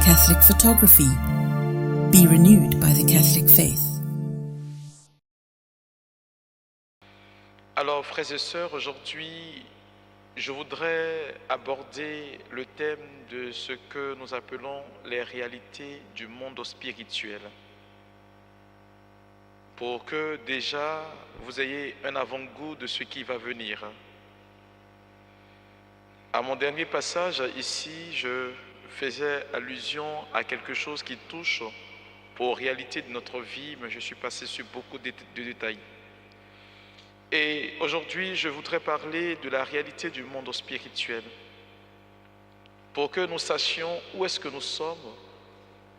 Catholic photography. Be renewed by the Catholic faith. Alors, frères et sœurs, aujourd'hui, je voudrais aborder le thème de ce que nous appelons les réalités du monde spirituel. Pour que déjà vous ayez un avant-goût de ce qui va venir. À mon dernier passage ici, je faisais allusion à quelque chose qui touche aux réalités de notre vie, mais je suis passé sur beaucoup de détails. Et aujourd'hui, je voudrais parler de la réalité du monde spirituel, pour que nous sachions où est-ce que nous sommes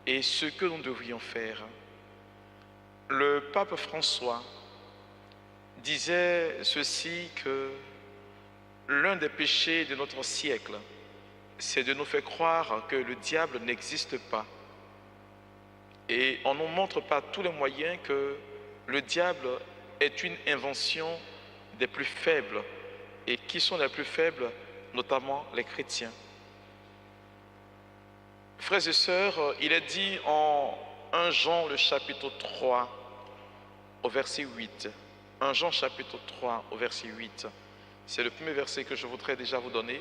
et ce que nous devrions faire. Le pape François disait ceci, que l'un des péchés de notre siècle, c'est de nous faire croire que le diable n'existe pas. Et on nous montre par tous les moyens que le diable est une invention des plus faibles. Et qui sont les plus faibles? Notamment les chrétiens. Frères et sœurs, il est dit en 1 Jean le chapitre 3 au verset 8. 1 Jean chapitre 3 au verset 8. C'est le premier verset que je voudrais déjà vous donner.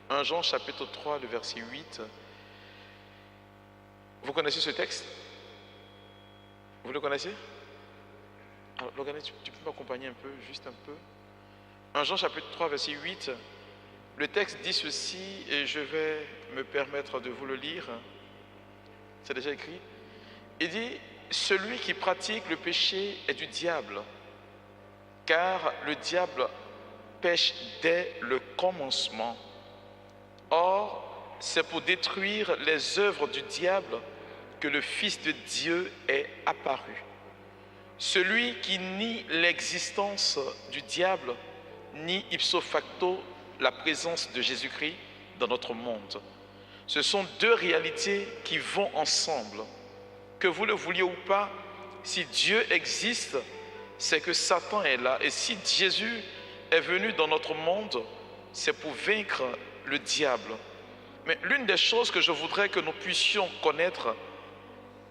1 Jean chapitre 3, le verset 8. Vous connaissez ce texte? Vous le connaissez? Alors, Logan, tu peux m'accompagner un peu, juste un peu? 1 Jean chapitre 3, verset 8. Le texte dit ceci, et je vais me permettre de vous le lire. C'est déjà écrit. Il dit: celui qui pratique le péché est du diable, car le diable pêche dès le commencement. Or, c'est pour détruire les œuvres du diable que le Fils de Dieu est apparu. Celui qui nie l'existence du diable nie ipso facto la présence de Jésus-Christ dans notre monde. Ce sont deux réalités qui vont ensemble. Que vous le vouliez ou pas, si Dieu existe, c'est que Satan est là. Et si Jésus est venu dans notre monde, c'est pour vaincre le diable. Mais l'une des choses que je voudrais que nous puissions connaître,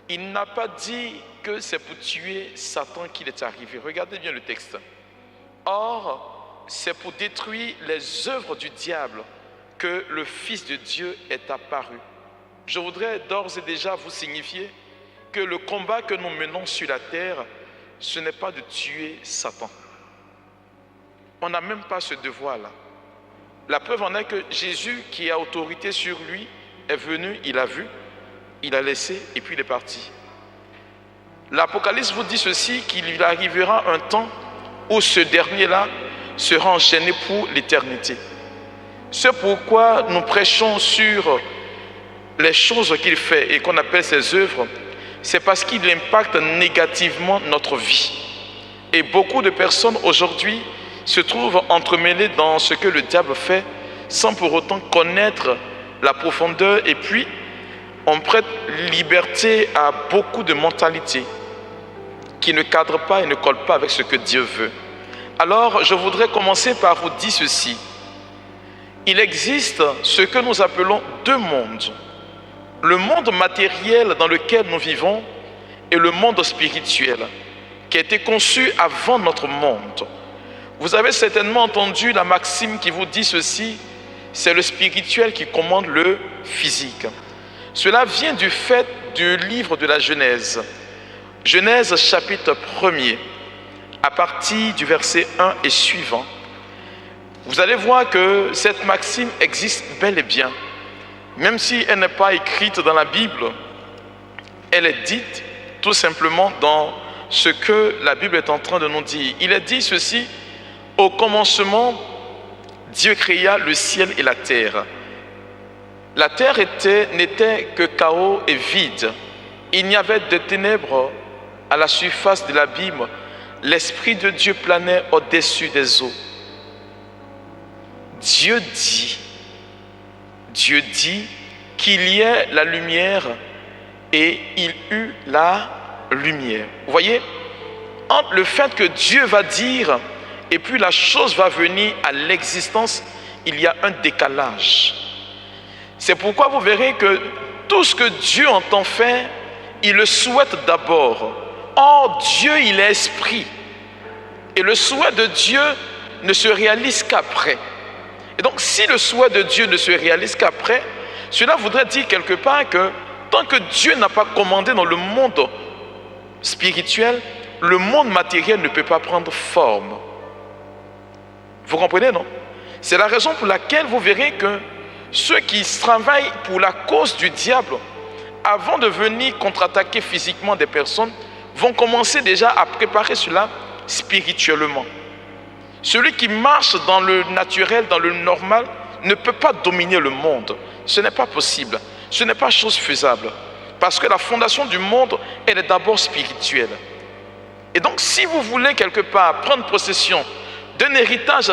il n'a pas dit que c'est pour tuer Satan qu'il est arrivé. Regardez bien le texte. Or, c'est pour détruire les œuvres du diable que le Fils de Dieu est apparu. Je voudrais d'ores et déjà vous signifier que le combat que nous menons sur la terre, ce n'est pas de tuer Satan. On n'a même pas ce devoir-là. La preuve en est que Jésus, qui a autorité sur lui, est venu, il a vu, il a laissé et puis il est parti. L'Apocalypse vous dit ceci, qu'il arrivera un temps où ce dernier-là sera enchaîné pour l'éternité. C'est pourquoi nous prêchons sur les choses qu'il fait et qu'on appelle ses œuvres. C'est parce qu'il impacte négativement notre vie. Et beaucoup de personnes aujourd'hui se trouvent entremêlées dans ce que le diable fait sans pour autant connaître la profondeur, et puis on prête liberté à beaucoup de mentalités qui ne cadrent pas et ne collent pas avec ce que Dieu veut. Alors je voudrais commencer par vous dire ceci. Il existe ce que nous appelons deux mondes. Le monde matériel dans lequel nous vivons et le monde spirituel qui a été conçu avant notre monde. Vous avez certainement entendu la maxime qui vous dit ceci: c'est le spirituel qui commande le physique. Cela vient du fait du livre de la Genèse. Genèse chapitre 1er, à partir du verset 1 et suivant. Vous allez voir que cette maxime existe bel et bien. Même si elle n'est pas écrite dans la Bible, elle est dite tout simplement dans ce que la Bible est en train de nous dire. Il est dit ceci: au commencement, Dieu créa le ciel et la terre. La terre n'était que chaos et vide. Il n'y avait de ténèbres à la surface de l'abîme. L'Esprit de Dieu planait au-dessus des eaux. Dieu dit qu'il y ait la lumière, et il eut la lumière. Vous voyez, entre le fait que Dieu va dire et puis la chose va venir à l'existence, il y a un décalage. C'est pourquoi vous verrez que tout ce que Dieu entend faire, il le souhaite d'abord. Or, Dieu, il est esprit. Et le souhait de Dieu ne se réalise qu'après. Et donc, si le souhait de Dieu ne se réalise qu'après, cela voudrait dire quelque part que tant que Dieu n'a pas commandé dans le monde spirituel, le monde matériel ne peut pas prendre forme. Vous comprenez, non? C'est la raison pour laquelle vous verrez que ceux qui travaillent pour la cause du diable, avant de venir contre-attaquer physiquement des personnes, vont commencer déjà à préparer cela spirituellement. Celui qui marche dans le naturel, dans le normal, ne peut pas dominer le monde. Ce n'est pas possible. Ce n'est pas chose faisable. Parce que la fondation du monde, elle est d'abord spirituelle. Et donc, si vous voulez quelque part prendre possession d'un héritage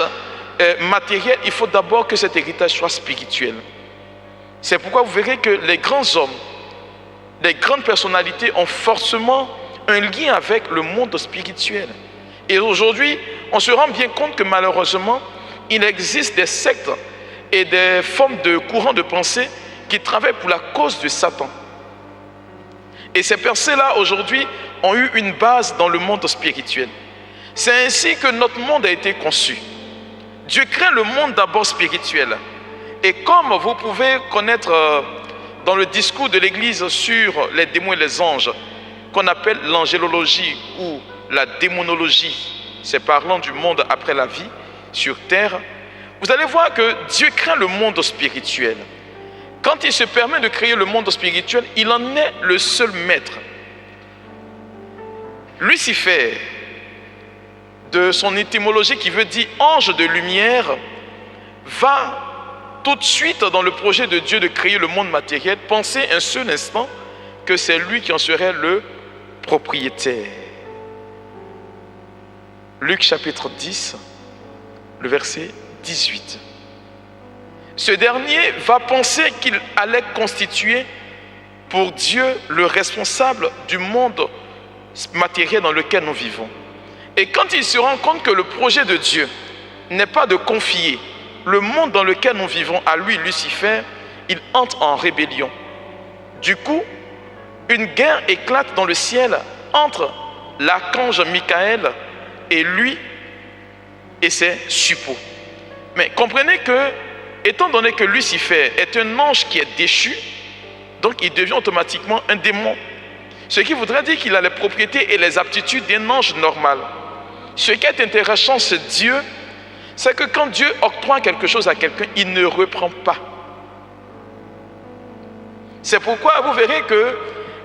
matériel, il faut d'abord que cet héritage soit spirituel. C'est pourquoi vous verrez que les grands hommes, les grandes personnalités ont forcément un lien avec le monde spirituel. Et aujourd'hui, on se rend bien compte que malheureusement, il existe des sectes et des formes de courants de pensée qui travaillent pour la cause de Satan. Et ces pensées-là, aujourd'hui, ont eu une base dans le monde spirituel. C'est ainsi que notre monde a été conçu. Dieu crée le monde d'abord spirituel. Et comme vous pouvez connaître dans le discours de l'Église sur les démons et les anges, qu'on appelle l'angélologie ou la démonologie, c'est parlant du monde après la vie sur terre, vous allez voir que Dieu crée le monde spirituel. Quand il se permet de créer le monde spirituel, il en est le seul maître. Lucifer, de son étymologie qui veut dire ange de lumière, va tout de suite dans le projet de Dieu de créer le monde matériel, penser un seul instant que c'est lui qui en serait le propriétaire. Luc chapitre 10, le verset 18. Ce dernier va penser qu'il allait constituer pour Dieu le responsable du monde matériel dans lequel nous vivons. Et quand il se rend compte que le projet de Dieu n'est pas de confier le monde dans lequel nous vivons à lui, Lucifer, il entre en rébellion. Du coup, une guerre éclate dans le ciel entre l'archange Michael et lui et ses suppôts. Mais comprenez que, étant donné que Lucifer est un ange qui est déchu, donc il devient automatiquement un démon. Ce qui voudrait dire qu'il a les propriétés et les aptitudes d'un ange normal. Ce qui est intéressant, c'est Dieu, c'est que quand Dieu octroie quelque chose à quelqu'un, il ne reprend pas. C'est pourquoi vous verrez que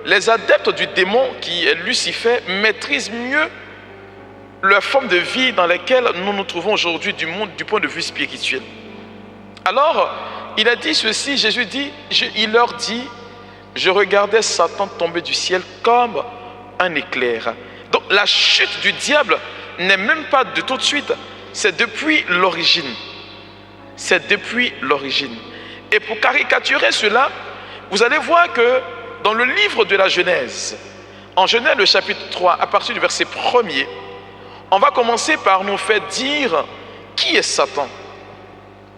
les adeptes du démon, qui est Lucifer, maîtrisent mieux leur forme de vie dans laquelle nous nous trouvons aujourd'hui du monde, du point de vue spirituel. Alors, il a dit ceci, Jésus dit, il leur dit, je regardais Satan tomber du ciel comme un éclair. Donc la chute du diable n'est même pas de tout de suite, c'est depuis l'origine. C'est depuis l'origine. Et pour caricaturer cela, vous allez voir que dans le livre de la Genèse, en Genèse le chapitre 3, à partir du verset 1er, on va commencer par nous faire dire qui est Satan.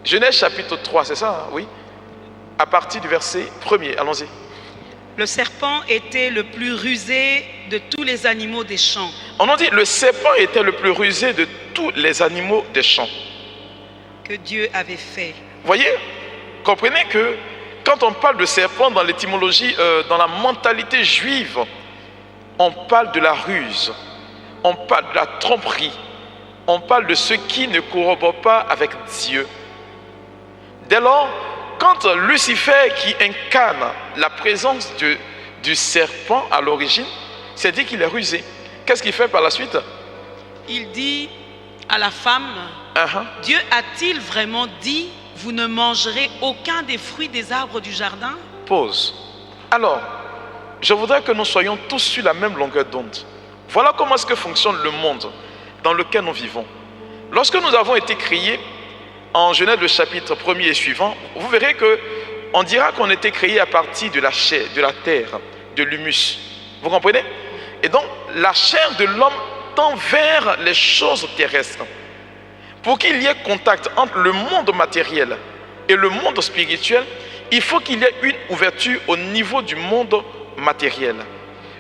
Genèse chapitre 3, c'est ça, hein? Oui. À partir du verset 1er, allons-y. Le serpent était le plus rusé de tous les animaux des champs. On a dit le serpent était le plus rusé de tous les animaux des champs Que Dieu avait fait. Voyez, comprenez que quand on parle de serpent dans l'étymologie, dans la mentalité juive, on parle de la ruse, on parle de la tromperie, on parle de ce qui ne corrobore pas avec Dieu. Dès lors, quand Lucifer qui incarne la présence du serpent à l'origine, c'est dit qu'il est rusé. Qu'est-ce qu'il fait par la suite? Il dit à la femme, Dieu a-t-il vraiment dit, vous ne mangerez aucun des fruits des arbres du jardin? Pause. Alors, je voudrais que nous soyons tous sur la même longueur d'onde. Voilà comment est-ce que fonctionne le monde dans lequel nous vivons. Lorsque nous avons été créés, en Genèse le chapitre 1er et suivant, vous verrez qu'on dira qu'on était créé à partir de la chair, de la terre, de l'humus. Vous comprenez? Et donc, la chair de l'homme tend vers les choses terrestres. Pour qu'il y ait contact entre le monde matériel et le monde spirituel, il faut qu'il y ait une ouverture au niveau du monde matériel.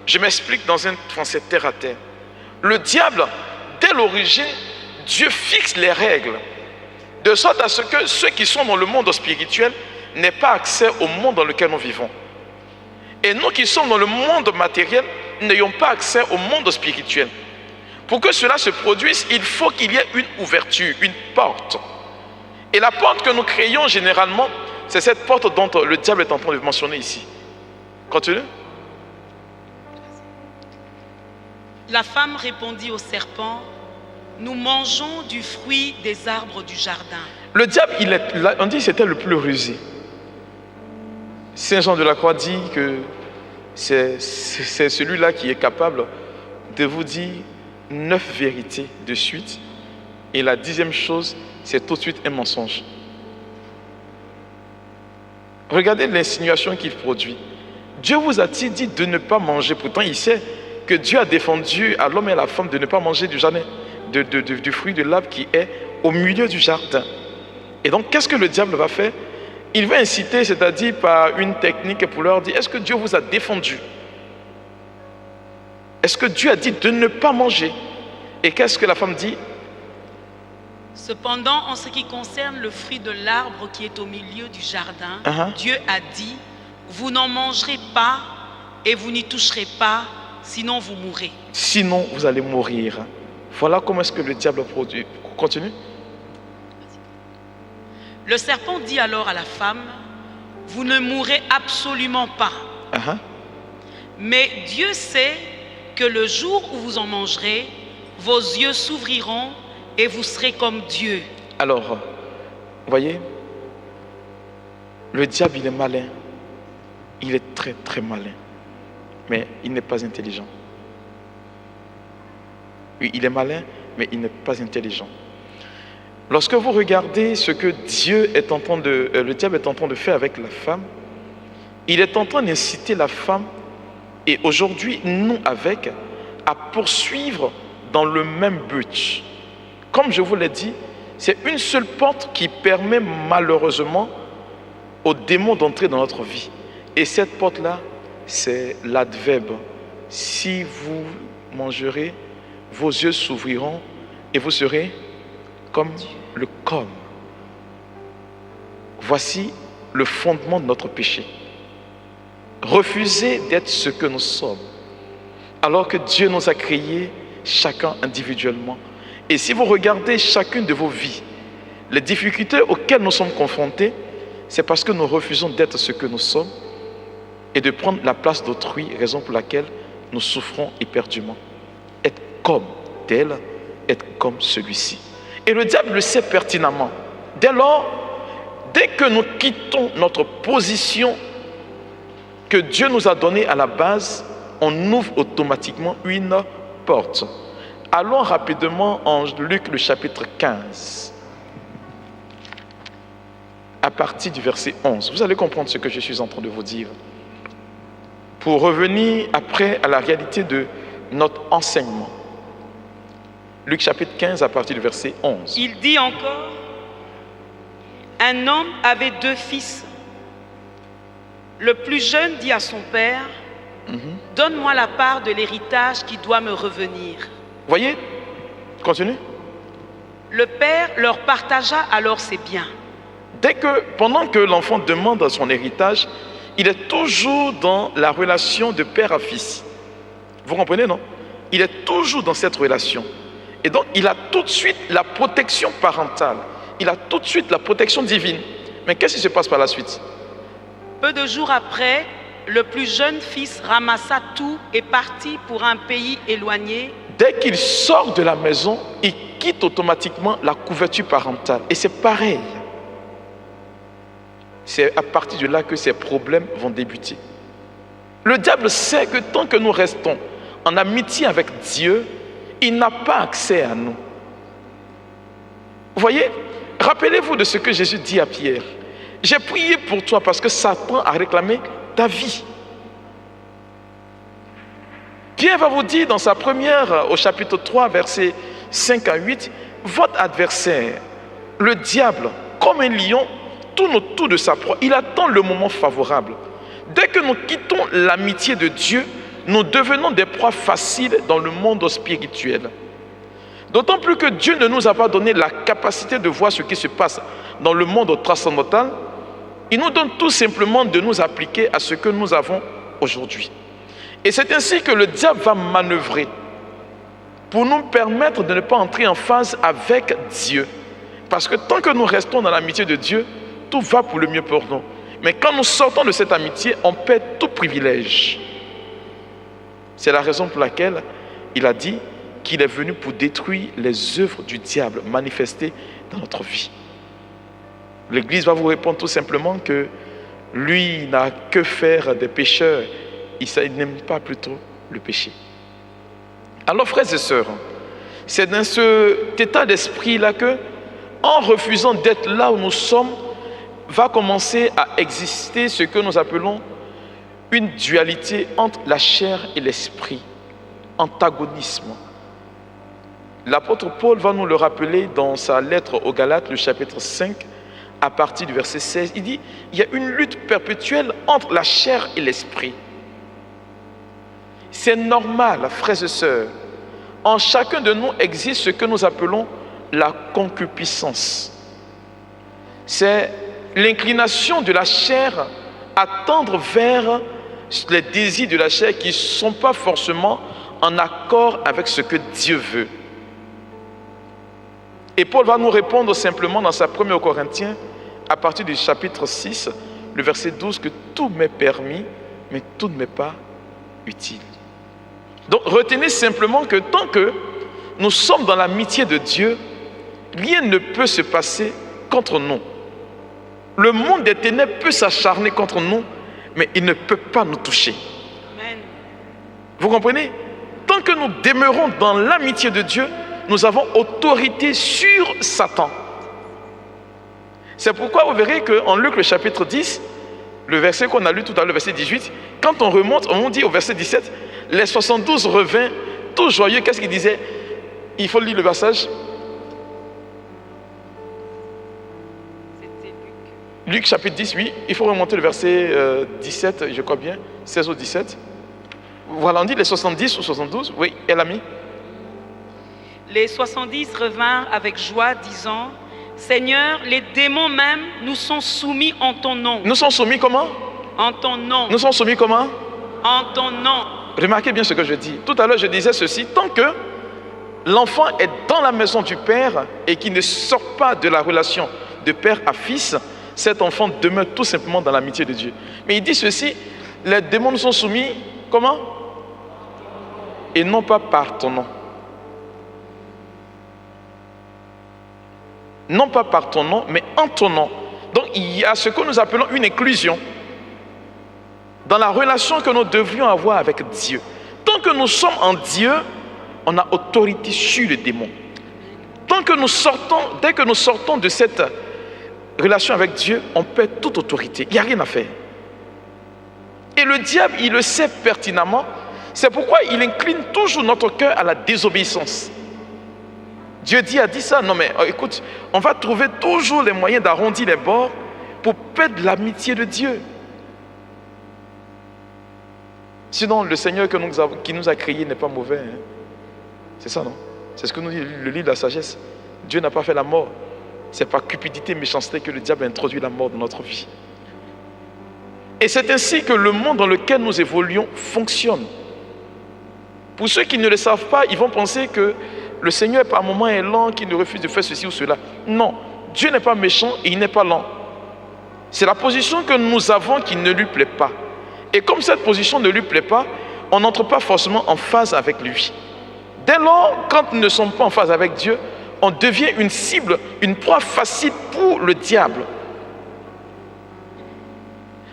Je m'explique dans un français terre à terre. Le diable, dès l'origine, Dieu fixe les règles, de sorte à ce que ceux qui sont dans le monde spirituel n'aient pas accès au monde dans lequel nous vivons. Et nous qui sommes dans le monde matériel, n'ayons pas accès au monde spirituel. Pour que cela se produise, il faut qu'il y ait une ouverture, une porte. Et la porte que nous créons généralement, c'est cette porte dont le diable est en train de mentionner ici. Continue. La femme répondit au serpent, nous mangeons du fruit des arbres du jardin. Le diable, on dit que c'était le plus rusé. Saint Jean de la Croix dit que c'est celui-là qui est capable de vous dire 9 vérités de suite. Et la 10e chose, c'est tout de suite un mensonge. Regardez l'insinuation qu'il produit. Dieu vous a-t-il dit de ne pas manger? Pourtant, il sait que Dieu a défendu à l'homme et à la femme de ne pas manger du jardin, du fruit de l'arbre qui est au milieu du jardin. Et donc, qu'est-ce que le diable va faire? Il va inciter, c'est-à-dire par une technique pour leur dire, est-ce que Dieu vous a défendu? Est-ce que Dieu a dit de ne pas manger? Et qu'est-ce que la femme dit? Cependant, en ce qui concerne le fruit de l'arbre qui est au milieu du jardin, Dieu a dit, vous n'en mangerez pas et vous n'y toucherez pas, sinon vous mourrez. Sinon, vous allez mourir. Voilà comment est-ce que le diable produit. Continue. Le serpent dit alors à la femme, vous ne mourrez absolument pas. Mais Dieu sait que le jour où vous en mangerez, vos yeux s'ouvriront et vous serez comme Dieu. Alors, vous voyez, le diable, il est malin. Il est très, très malin. Mais il n'est pas intelligent. Oui, il est malin, mais il n'est pas intelligent. Lorsque vous regardez ce que le diable est en train de faire avec la femme, il est en train d'inciter la femme, et aujourd'hui, nous avec, à poursuivre dans le même but. Comme je vous l'ai dit, c'est une seule porte qui permet malheureusement aux démons d'entrer dans notre vie. Et cette porte-là, c'est l'adverbe. Si vous mangerez, vos yeux s'ouvriront et vous serez comme le comme. Voici le fondement de notre péché. Refuser d'être ce que nous sommes, alors que Dieu nous a créés chacun individuellement. Et si vous regardez chacune de vos vies, les difficultés auxquelles nous sommes confrontés, c'est parce que nous refusons d'être ce que nous sommes et de prendre la place d'autrui, raison pour laquelle nous souffrons éperdument. Être comme tel, être comme celui-ci. Et le diable le sait pertinemment. Dès lors, dès que nous quittons notre position que Dieu nous a donnée à la base, on ouvre automatiquement une porte. Allons rapidement en Luc le chapitre 15, à partir du verset 11. Vous allez comprendre ce que je suis en train de vous dire. Pour revenir après à la réalité de notre enseignement. Luc chapitre 15 à partir du verset 11. Il dit encore, un homme avait 2 fils. Le plus jeune dit à son père, donne-moi la part de l'héritage qui doit me revenir. Voyez, continue. Le père leur partagea alors ses biens. Pendant que l'enfant demande son héritage, il est toujours dans la relation de père à fils. Vous comprenez, non? Il est toujours dans cette relation. Et donc, il a tout de suite la protection parentale. Il a tout de suite la protection divine. Mais qu'est-ce qui se passe par la suite? Peu de jours après, le plus jeune fils ramassa tout et partit pour un pays éloigné. Dès qu'il sort de la maison, il quitte automatiquement la couverture parentale. Et c'est pareil. C'est à partir de là que ces problèmes vont débuter. Le diable sait que tant que nous restons en amitié avec Dieu, il n'a pas accès à nous. Vous voyez, rappelez-vous de ce que Jésus dit à Pierre. J'ai prié pour toi parce que Satan a réclamé ta vie. Pierre va vous dire dans sa première, au chapitre 3, versets 5 à 8, votre adversaire, le diable, comme un lion, tourne autour de sa proie. Il attend le moment favorable. Dès que nous quittons l'amitié de Dieu, nous devenons des proies faciles dans le monde spirituel. D'autant plus que Dieu ne nous a pas donné la capacité de voir ce qui se passe dans le monde transcendantal. Il nous donne tout simplement de nous appliquer à ce que nous avons aujourd'hui. Et c'est ainsi que le diable va manœuvrer pour nous permettre de ne pas entrer en phase avec Dieu. Parce que tant que nous restons dans l'amitié de Dieu, tout va pour le mieux pour nous. Mais quand nous sortons de cette amitié, on perd tout privilège. C'est la raison pour laquelle il a dit qu'il est venu pour détruire les œuvres du diable manifestées dans notre vie. L'Église va vous répondre tout simplement que lui n'a que faire des pécheurs. Il n'aime pas plutôt le péché. Alors frères et sœurs, c'est dans cet état d'esprit-là que, en refusant d'être là où nous sommes, va commencer à exister ce que nous appelons une dualité entre la chair et l'esprit, antagonisme. L'apôtre Paul va nous le rappeler dans sa lettre aux Galates, le chapitre 5, à partir du verset 16. Il dit, il y a une lutte perpétuelle entre la chair et l'esprit. C'est normal, frères et sœurs. En chacun de nous existe ce que nous appelons la concupiscence. C'est l'inclination de la chair à tendre vers les désirs de la chair qui ne sont pas forcément en accord avec ce que Dieu veut. Et Paul va nous répondre simplement dans sa première Corinthiens, à partir du chapitre 6, le verset 12, que tout m'est permis, mais tout ne m'est pas utile. Donc retenez simplement que tant que nous sommes dans l'amitié de Dieu, rien ne peut se passer contre nous. Le monde des ténèbres peut s'acharner contre nous, mais il ne peut pas nous toucher. Amen. Vous comprenez? Tant que nous demeurons dans l'amitié de Dieu, nous avons autorité sur Satan. C'est pourquoi vous verrez qu'en Luc le chapitre 10, le verset qu'on a lu tout à l'heure, le verset 18, quand on remonte, on dit au verset 17, les 72 revinrent tout joyeux. Qu'est-ce qu'ils disaient? Il faut lire le passage. Luc chapitre 10, oui, il faut remonter le verset 17, je crois bien, 16 au 17. Voilà, on dit les 70 ou 72, oui, elle a mis. Les 70 revinrent avec joie, disant, Seigneur, les démons même nous sont soumis en ton nom. Nous sommes soumis comment? En ton nom. Nous sommes soumis comment? En ton nom. Remarquez bien ce que je dis. Tout à l'heure, je disais ceci, tant que l'enfant est dans la maison du Père et qu'il ne sort pas de la relation de père à fils, cet enfant demeure tout simplement dans l'amitié de Dieu. Mais il dit ceci, les démons nous sont soumis, comment? Et non pas par ton nom. Non pas par ton nom, mais en ton nom. Donc il y a ce que nous appelons une inclusion dans la relation que nous devrions avoir avec Dieu. Tant que nous sommes en Dieu, on a autorité sur les démons. Tant que nous sortons, dès que nous sortons de cette relation avec Dieu, on perd toute autorité. Il n'y a rien à faire. Et le diable, il le sait pertinemment. C'est pourquoi il incline toujours notre cœur à la désobéissance. Dieu a dit ça. Non mais écoute, on va trouver toujours les moyens d'arrondir les bords pour perdre l'amitié de Dieu. Sinon, le Seigneur qui nous a créés n'est pas mauvais. Hein? C'est ça, non? C'est ce que nous dit le livre de la sagesse. Dieu n'a pas fait la mort. C'est par cupidité et méchanceté que le diable a introduit la mort dans notre vie. Et c'est ainsi que le monde dans lequel nous évoluons fonctionne. Pour ceux qui ne le savent pas, ils vont penser que le Seigneur par moments est lent, qu'il ne refuse de faire ceci ou cela. Non, Dieu n'est pas méchant et il n'est pas lent. C'est la position que nous avons qui ne lui plaît pas. Et comme cette position ne lui plaît pas, on n'entre pas forcément en phase avec lui. Dès lors, quand nous ne sommes pas en phase avec Dieu, on devient une cible, une proie facile pour le diable.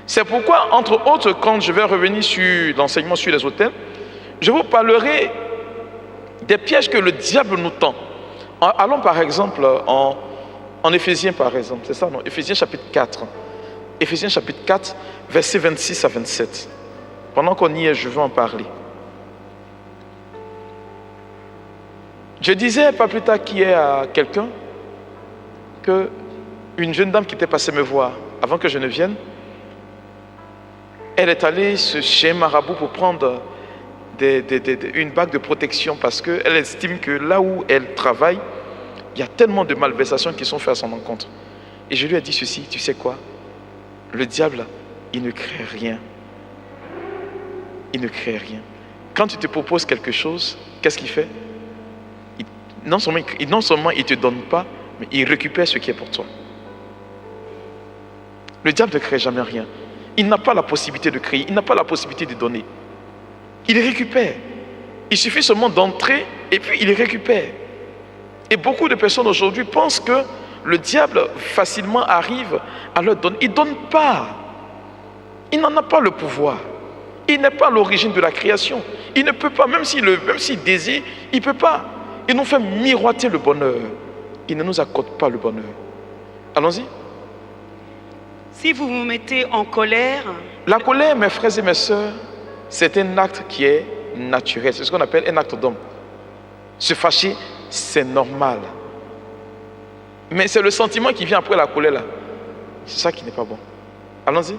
C'est pourquoi, entre autres, quand je vais revenir sur l'enseignement sur les autels, je vous parlerai des pièges que le diable nous tend. Allons par exemple en Éphésiens, par exemple. C'est ça, non? Éphésiens chapitre 4. Éphésiens chapitre 4, versets 26 à 27. Pendant qu'on y est, je veux en parler. Je disais pas plus tard qu'hier à quelqu'un que une jeune dame qui était passée me voir avant que je ne vienne. Elle est allée chez un marabout pour prendre une bague de protection parce qu'elle estime que là où elle travaille, il y a tellement de malversations qui sont faites à son encontre. Et je lui ai dit ceci, tu sais quoi? Le diable, il ne crée rien. Il ne crée rien. Quand tu te proposes quelque chose, qu'est-ce qu'il fait? Non seulement il ne te donne pas, mais il récupère ce qui est pour toi. Le diable ne crée jamais rien. Il n'a pas la possibilité de créer, il n'a pas la possibilité de donner. Il récupère. Il suffit seulement d'entrer et puis il récupère. Et beaucoup de personnes aujourd'hui pensent que le diable facilement arrive à leur donner. Il ne donne pas. Il n'en a pas le pouvoir. Il n'est pas l'origine de la création. Il ne peut pas, même s'il désire, il ne peut pas. Il nous fait miroiter le bonheur. Il ne nous accorde pas le bonheur. Allons-y. Si vous vous mettez en colère... La colère, mes frères et mes sœurs, c'est un acte qui est naturel. C'est ce qu'on appelle un acte d'homme. Se fâcher, c'est normal. Mais c'est le sentiment qui vient après la colère là. C'est ça qui n'est pas bon. Allons-y.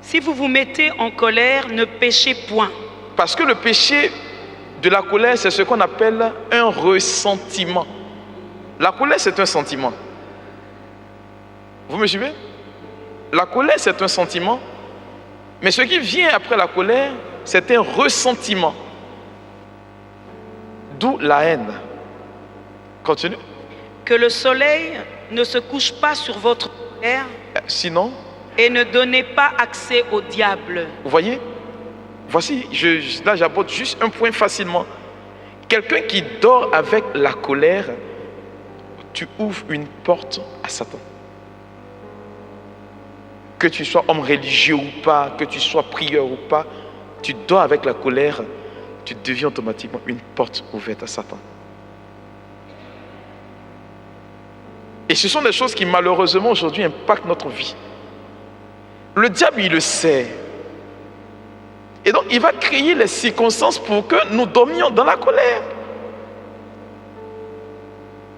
Si vous vous mettez en colère, ne péchez point. Parce que le péché de la colère, c'est ce qu'on appelle un ressentiment. La colère, c'est un sentiment. Vous me suivez? La colère, c'est un sentiment. Mais ce qui vient après la colère, c'est un ressentiment. D'où la haine. Continue. Que le soleil ne se couche pas sur votre colère. Sinon. Et ne donnez pas accès au diable. Vous voyez? Voici, là j'aborde juste un point facilement. Quelqu'un qui dort avec la colère, tu ouvres une porte à Satan. Que tu sois homme religieux ou pas, que tu sois prieur ou pas, tu dors avec la colère, tu deviens automatiquement une porte ouverte à Satan. Et ce sont des choses qui malheureusement aujourd'hui impactent notre vie. Le diable, il le sait. Et donc, il va créer les circonstances pour que nous dormions dans la colère.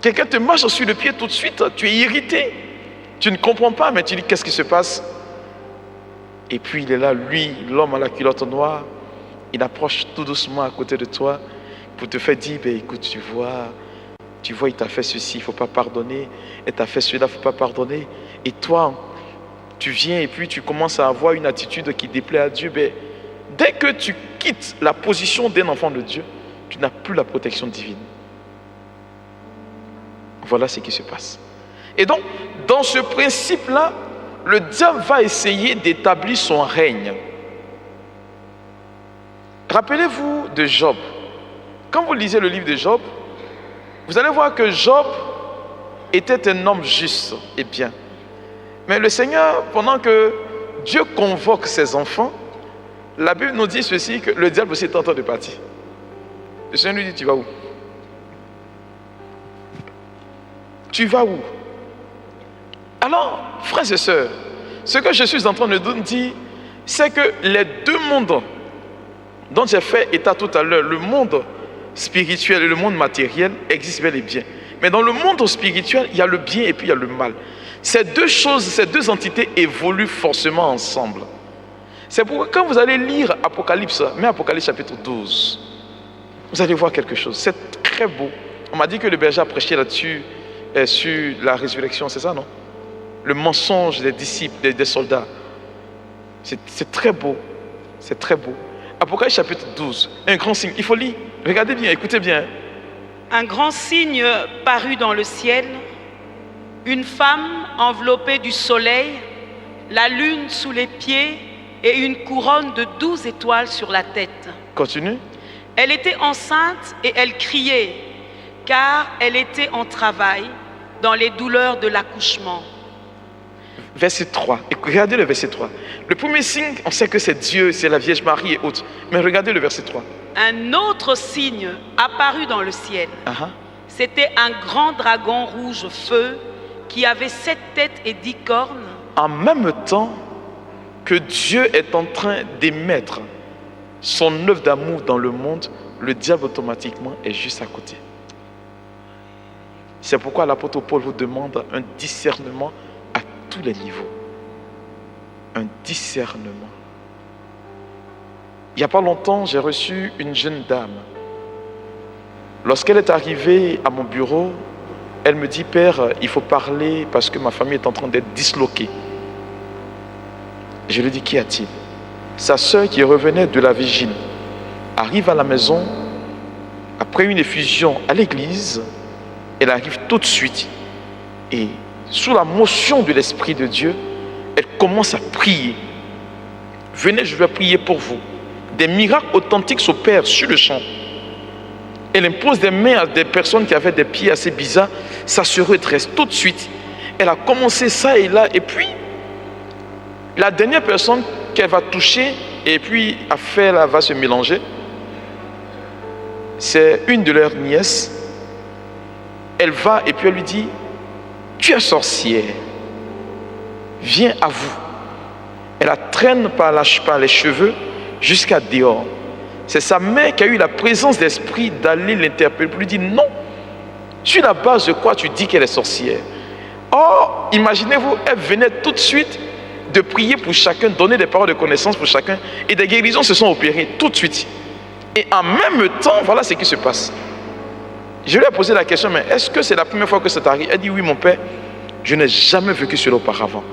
Quelqu'un te marche sur le pied tout de suite, tu es irrité. Tu ne comprends pas, mais tu dis, qu'est-ce qui se passe? Et puis, il est là, lui, l'homme à la culotte noire. Il approche tout doucement à côté de toi pour te faire dire, ben, écoute, tu vois, il t'a fait ceci, il ne faut pas pardonner. Il t'a fait cela, il ne faut pas pardonner. Et toi, tu viens et puis tu commences à avoir une attitude qui déplaît à Dieu. Ben, dès que tu quittes la position d'un enfant de Dieu, tu n'as plus la protection divine. Voilà ce qui se passe. Et donc, dans ce principe-là, le diable va essayer d'établir son règne. Rappelez-vous de Job. Quand vous lisez le livre de Job, vous allez voir que Job était un homme juste et bien. Mais le Seigneur, pendant que Dieu convoque ses enfants, la Bible nous dit ceci, que le diable aussi est en train de partir. Le Seigneur lui dit, tu vas où? Tu vas où? Alors, frères et sœurs, ce que je suis en train de dire, c'est que les deux mondes dont j'ai fait état tout à l'heure, le monde spirituel et le monde matériel, existent bel et bien. Mais dans le monde spirituel, il y a le bien et puis il y a le mal. Ces deux choses, ces deux entités évoluent forcément ensemble. C'est pourquoi quand vous allez lire Apocalypse, mais Apocalypse chapitre 12, vous allez voir quelque chose. C'est très beau. On m'a dit que le berger a prêché là-dessus, sur la résurrection, c'est ça, non? Le mensonge des disciples, des soldats. C'est très beau. C'est très beau. Apocalypse chapitre 12, un grand signe. Il faut lire. Regardez bien, écoutez bien. Un grand signe parut dans le ciel. Une femme enveloppée du soleil, la lune sous les pieds et une couronne de 12 étoiles sur la tête. Continue. Elle était enceinte et elle criait, car elle était en travail dans les douleurs de l'accouchement. Verset 3. Regardez le verset 3. Le premier signe, on sait que c'est Dieu, c'est la Vierge Marie et autres. Mais regardez le verset 3. Un autre signe apparut dans le ciel. C'était un grand dragon rouge feu qui avait 7 têtes et 10 cornes. En même temps que Dieu est en train d'émettre son œuvre d'amour dans le monde, le diable automatiquement est juste à côté. C'est pourquoi l'apôtre Paul vous demande un discernement à tous les niveaux. Un discernement. Il n'y a pas longtemps, j'ai reçu une jeune dame. Lorsqu'elle est arrivée à mon bureau, elle me dit, Père, il faut parler parce que ma famille est en train d'être disloquée. Je lui dis, qu'y a-t-il? Sa sœur qui revenait de la vigile arrive à la maison, après une effusion à l'église, elle arrive tout de suite et sous la motion de l'Esprit de Dieu, elle commence à prier. Venez, je vais prier pour vous. Des miracles authentiques s'opèrent sur le champ. Elle impose des mains à des personnes qui avaient des pieds assez bizarres, ça se redresse tout de suite. Elle a commencé ça et là, et puis la dernière personne qu'elle va toucher et puis affaire là va se mélanger, c'est une de leurs nièces. Elle va et puis elle lui dit, tu es sorcière, viens à vous. Elle la traîne par les cheveux jusqu'à dehors. C'est sa mère qui a eu la présence d'esprit d'aller l'interpeller pour lui dire, non, sur la base de quoi tu dis qu'elle est sorcière? Or, imaginez-vous, elle venait tout de suite de prier pour chacun, donner des paroles de connaissance pour chacun, et des guérisons se sont opérées tout de suite. Et en même temps, voilà ce qui se passe. Je lui ai posé la question, mais est-ce que c'est la première fois que ça t'arrive? Elle dit, oui mon père, je n'ai jamais vécu cela auparavant.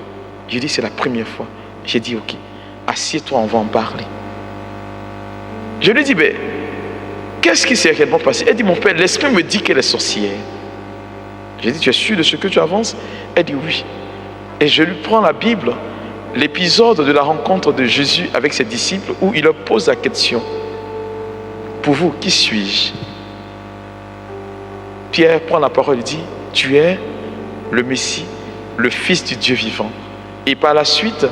Je dis, c'est la première fois. J'ai dit, ok, assieds-toi, on va en parler. Je lui dis, mais qu'est-ce qui s'est réellement passé? Elle dit, mon père, l'esprit me dit qu'elle est sorcière. J'ai dit, tu es sûr de ce que tu avances? Elle dit, oui. Et je lui prends la Bible, l'épisode de la rencontre de Jésus avec ses disciples, où il leur pose la question, pour vous, qui suis-je? Pierre prend la parole et dit, tu es le Messie, le Fils du Dieu vivant. Et par la suite,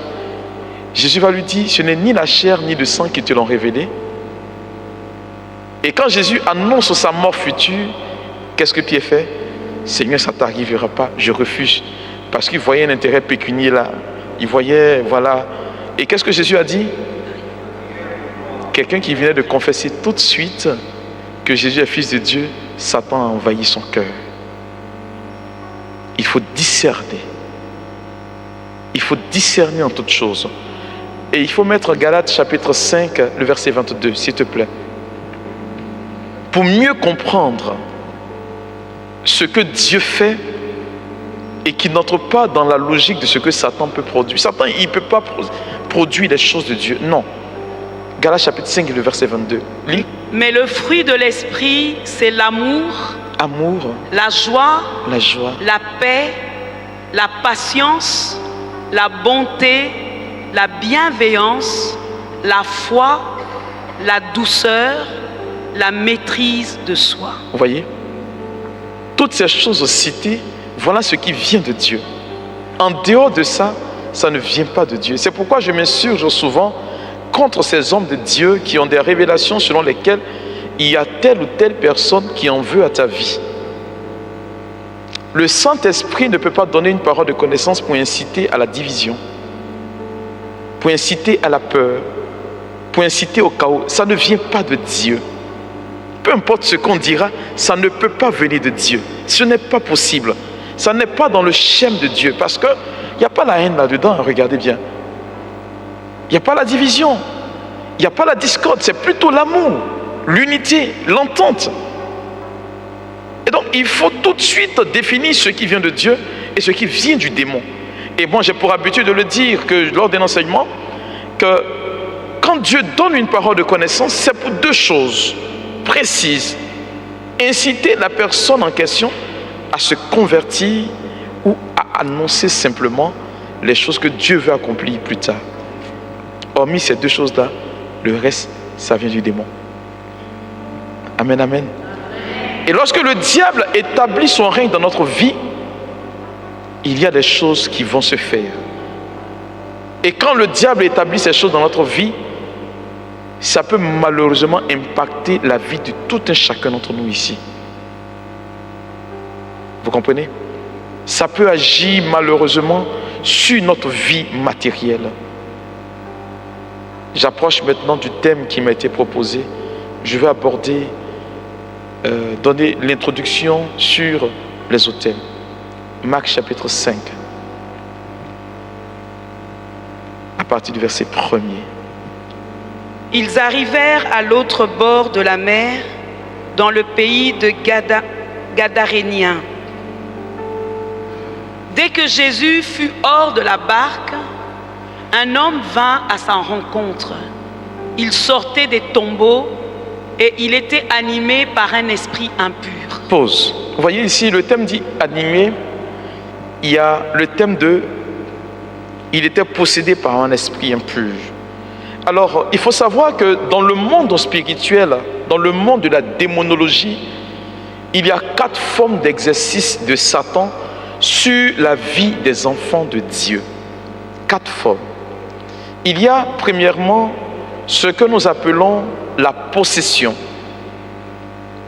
Jésus va lui dire, ce n'est ni la chair ni le sang qui te l'ont révélé. Et quand Jésus annonce sa mort future, qu'est-ce que Pierre fait? Seigneur, ça ne t'arrivera pas, je refuse. Parce qu'il voyait un intérêt pécuniaire là. Il voyait, voilà. Et qu'est-ce que Jésus a dit? Quelqu'un qui venait de confesser tout de suite que Jésus est Fils de Dieu, Satan a envahi son cœur. Il faut discerner. Il faut discerner en toutes choses. Et il faut mettre Galates chapitre 5, le verset 22, s'il te plaît. Pour mieux comprendre ce que Dieu fait et qui n'entre pas dans la logique de ce que Satan peut produire. Satan, il ne peut pas produire les choses de Dieu. Non. Galates chapitre 5, le verset 22. Lis. Mais le fruit de l'esprit, c'est l'amour, la joie, la paix, la patience, la bonté, la bienveillance, la foi, la douceur, la maîtrise de soi. Vous voyez? Toutes ces choses citées, voilà ce qui vient de Dieu. En dehors de ça, ça ne vient pas de Dieu. C'est pourquoi je m'insurge souvent contre ces hommes de Dieu qui ont des révélations selon lesquelles il y a telle ou telle personne qui en veut à ta vie. Le Saint-Esprit ne peut pas donner une parole de connaissance pour inciter à la division, pour inciter à la peur, pour inciter au chaos. Ça ne vient pas de Dieu. Peu importe ce qu'on dira, ça ne peut pas venir de Dieu. Ce n'est pas possible. Ça n'est pas dans le schème de Dieu. Parce qu'il n'y a pas la haine là-dedans, regardez bien. Il n'y a pas la division. Il n'y a pas la discorde. C'est plutôt l'amour, l'unité, l'entente. Et donc, il faut tout de suite définir ce qui vient de Dieu et ce qui vient du démon. Et moi, j'ai pour habitude de le dire que lors d'un enseignement, que quand Dieu donne une parole de connaissance, c'est pour deux choses précises. Inciter la personne en question à se convertir ou à annoncer simplement les choses que Dieu veut accomplir plus tard. Hormis ces deux choses-là, le reste, ça vient du démon. Amen, amen. Et lorsque le diable établit son règne dans notre vie, il y a des choses qui vont se faire. Et quand le diable établit ces choses dans notre vie, ça peut malheureusement impacter la vie de tout un chacun d'entre nous ici. Vous comprenez? Ça peut agir malheureusement sur notre vie matérielle. J'approche maintenant du thème qui m'a été proposé. Je vais aborder, donner l'introduction sur les autels. Marc chapitre 5, à partir du verset 1er. Ils arrivèrent à l'autre bord de la mer, dans le pays de Gadaréniens. Dès que Jésus fut hors de la barque, un homme vint à sa rencontre. Il sortait des tombeaux et il était animé par un esprit impur. Pause. Vous voyez ici, le thème dit animé. Il y a le thème de il était possédé par un esprit impur. Alors, il faut savoir que dans le monde spirituel, dans le monde de la démonologie, il y a 4 formes d'exercice de Satan sur la vie des enfants de Dieu. 4 formes. Il y a premièrement ce que nous appelons la possession.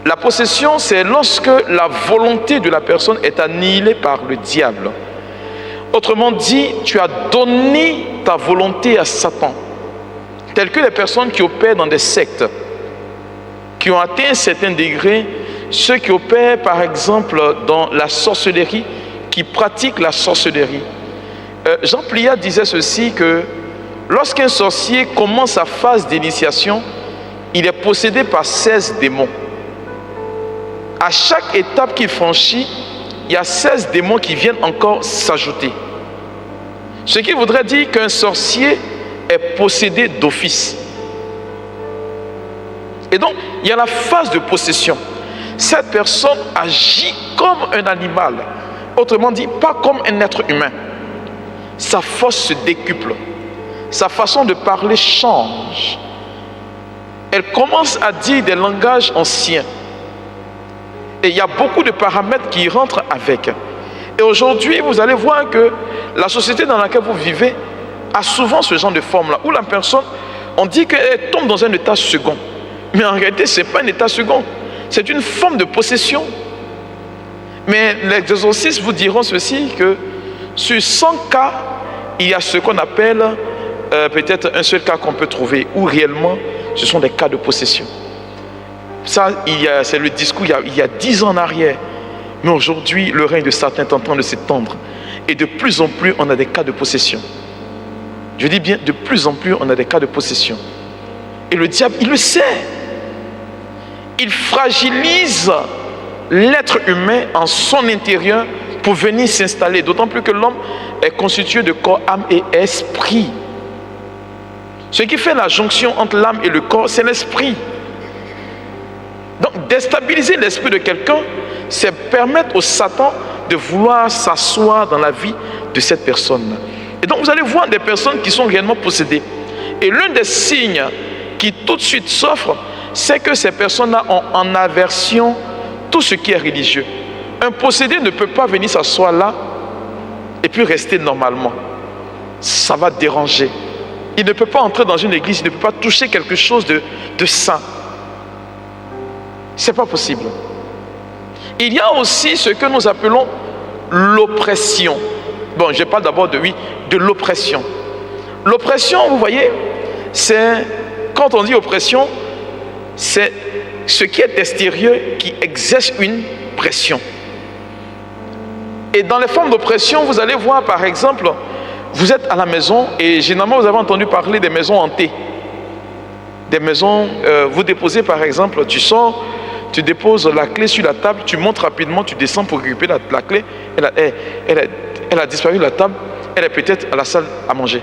La possession, c'est lorsque la volonté de la personne est annihilée par le diable. Autrement dit, tu as donné ta volonté à Satan. Telles que les personnes qui opèrent dans des sectes, qui ont atteint un certain degré, ceux qui opèrent par exemple dans la sorcellerie, qui pratiquent la sorcellerie. Jean Pliat disait ceci, que lorsqu'un sorcier commence sa phase d'initiation, il est possédé par 16 démons. À chaque étape qu'il franchit, il y a 16 démons qui viennent encore s'ajouter. Ce qui voudrait dire qu'un sorcier est possédé d'office. Et donc, il y a la phase de possession. Cette personne agit comme un animal. Autrement dit, pas comme un être humain. Sa force se décuple. Sa façon de parler change. Elle commence à dire des langages anciens. Et il y a beaucoup de paramètres qui rentrent avec. Et aujourd'hui, vous allez voir que la société dans laquelle vous vivez a souvent ce genre de forme-là, où la personne, on dit qu'elle tombe dans un état second. Mais en réalité, ce n'est pas un état second. C'est une forme de possession. Mais les exorcistes vous diront ceci, que sur 100 cas, il y a ce qu'on appelle peut-être un seul cas qu'on peut trouver, où réellement, ce sont des cas de possession. Ça, c'est le discours il y a 10 ans en arrière. Mais aujourd'hui, le règne de Satan est en train de s'étendre. Et de plus en plus, on a des cas de possession. Je dis bien, de plus en plus, on a des cas de possession. Et le diable, il le sait. Il fragilise l'être humain en son intérieur pour venir s'installer. D'autant plus que l'homme est constitué de corps, âme et esprit. Ce qui fait la jonction entre l'âme et le corps, c'est l'esprit. Donc, déstabiliser l'esprit de quelqu'un, c'est permettre au Satan de vouloir s'asseoir dans la vie de cette personne. Et donc, vous allez voir des personnes qui sont réellement possédées. Et l'un des signes qui tout de suite s'offre, c'est que ces personnes-là ont en aversion tout ce qui est religieux. Un possédé ne peut pas venir s'asseoir là et puis rester normalement. Ça va déranger. Il ne peut pas entrer dans une église, il ne peut pas toucher quelque chose de saint. Ce n'est pas possible. Il y a aussi ce que nous appelons l'oppression. Bon, je parle d'abord de l'oppression. L'oppression, vous voyez, c'est, quand on dit oppression, c'est ce qui est extérieur qui exerce une pression. Et dans les formes d'oppression, vous allez voir par exemple, vous êtes à la maison et généralement vous avez entendu parler des maisons hantées. Des maisons, vous déposez par exemple, tu sors, tu déposes la clé sur la table, tu montes rapidement, tu descends pour récupérer la clé, elle a disparu de la table, elle est peut-être à la salle à manger.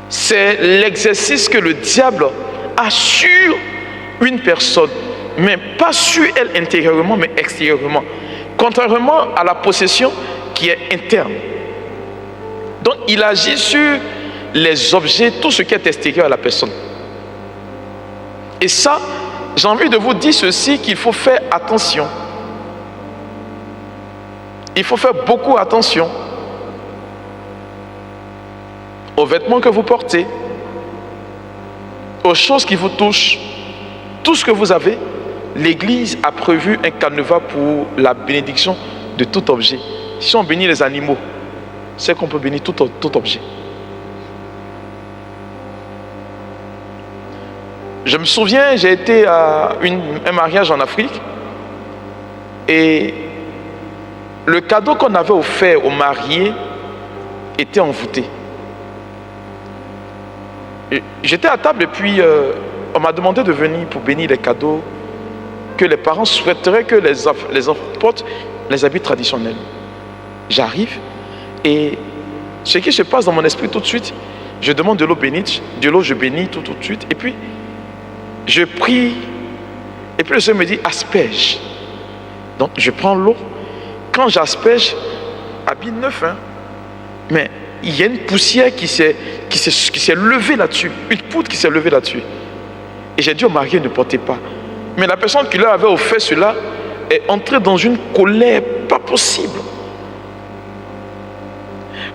C'est l'exercice que le diable a sur une personne, mais pas sur elle intérieurement, mais extérieurement. Contrairement à la possession qui est interne. Donc il agit sur les objets, tout ce qui est extérieur à la personne. Et ça, j'ai envie de vous dire ceci, qu'il faut faire attention. Il faut faire beaucoup attention aux vêtements que vous portez, aux choses qui vous touchent, tout ce que vous avez. L'Église a prévu un canevas pour la bénédiction de tout objet. Si on bénit les animaux, c'est qu'on peut bénir tout objet. Je me souviens, j'ai été à un mariage en Afrique et le cadeau qu'on avait offert aux mariés était envoûté. J'étais à table et puis on m'a demandé de venir pour bénir les cadeaux que les parents souhaiteraient que les enfants portent, les habits traditionnels. J'arrive et ce qui se passe dans mon esprit tout de suite, je demande de l'eau bénite, de l'eau je bénis tout de suite et puis je prie et puis le Seigneur me dit asperge. Donc je prends l'eau, quand j'asperge, habit neuf, hein, mais il y a une poussière qui s'est levée là-dessus, une poudre qui s'est levée là-dessus. Et j'ai dit au marié, ne portez pas. Mais la personne qui leur avait offert cela est entrée dans une colère pas possible.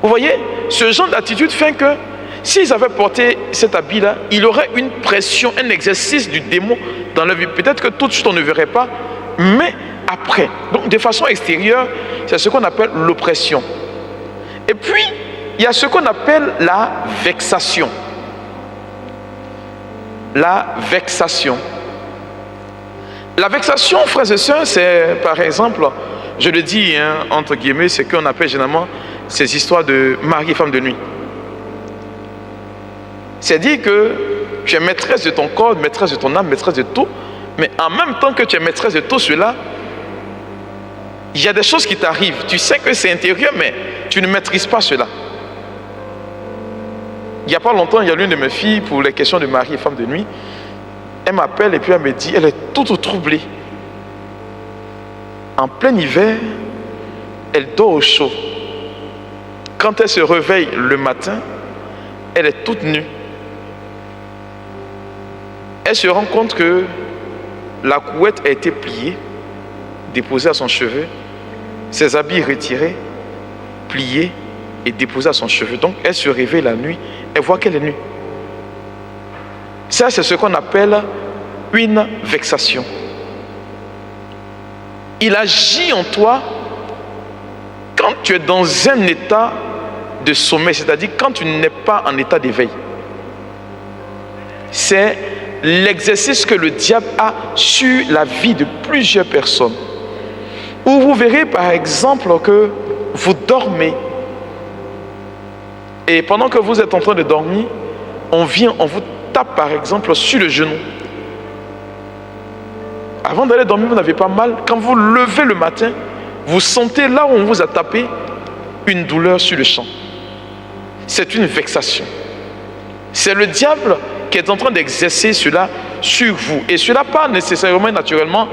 Vous voyez, ce genre d'attitude fait que s'ils avaient porté cet habit-là, il y aurait une pression, un exercice du démon dans leur vie. Peut-être que tout de suite on ne verrait pas, mais après. Donc de façon extérieure, c'est ce qu'on appelle l'oppression. Et puis, il y a ce qu'on appelle la vexation. La vexation. La vexation, frères et sœurs, c'est par exemple, je le dis entre guillemets, c'est ce qu'on appelle généralement ces histoires de mari et femme de nuit. C'est-à-dire que tu es maîtresse de ton corps, maîtresse de ton âme, maîtresse de tout, mais en même temps que tu es maîtresse de tout cela, il y a des choses qui t'arrivent. Tu sais que c'est intérieur, mais tu ne maîtrises pas cela. Il n'y a pas longtemps, il y a l'une de mes filles, pour les questions de mari et femme de nuit, elle m'appelle et puis elle me dit, elle est toute troublée. En plein hiver, elle dort au chaud. Quand elle se réveille le matin, elle est toute nue. Elle se rend compte que la couette a été pliée, déposée à son cheveu, ses habits retirés, pliés et déposés à son cheveu. Donc elle se réveille la nuit, elle voit qu'elle est nue. Ça, c'est ce qu'on appelle une vexation. Il agit en toi quand tu es dans un état de sommeil, c'est-à-dire quand tu n'es pas en état d'éveil. C'est l'exercice que le diable a sur la vie de plusieurs personnes. Où vous verrez par exemple que vous dormez et pendant que vous êtes en train de dormir, on vous tape par exemple sur le genou. Avant d'aller dormir, vous n'avez pas mal. Quand vous levez le matin, vous sentez là où on vous a tapé une douleur sur le champ. C'est une vexation. C'est le diable qui est en train d'exercer cela sur vous. Et cela pas nécessairement et naturellement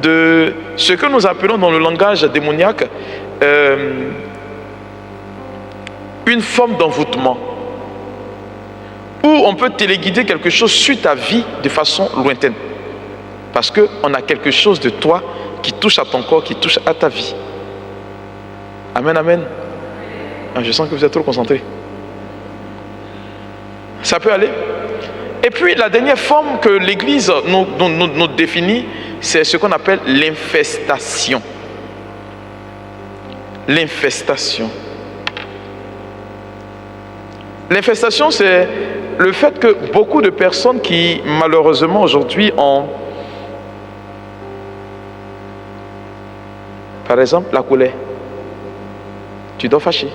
de ce que nous appelons dans le langage démoniaque une forme d'envoûtement. Où on peut téléguider quelque chose sur ta vie de façon lointaine. Parce qu'on a quelque chose de toi qui touche à ton corps, qui touche à ta vie. Amen, amen. Je sens que vous êtes trop concentrés. Ça peut aller. Et puis la dernière forme que l'Église nous définit, c'est ce qu'on appelle l'infestation. L'infestation. L'infestation, c'est le fait que beaucoup de personnes qui, malheureusement, aujourd'hui ont, par exemple, la colère. Tu dois fâcher.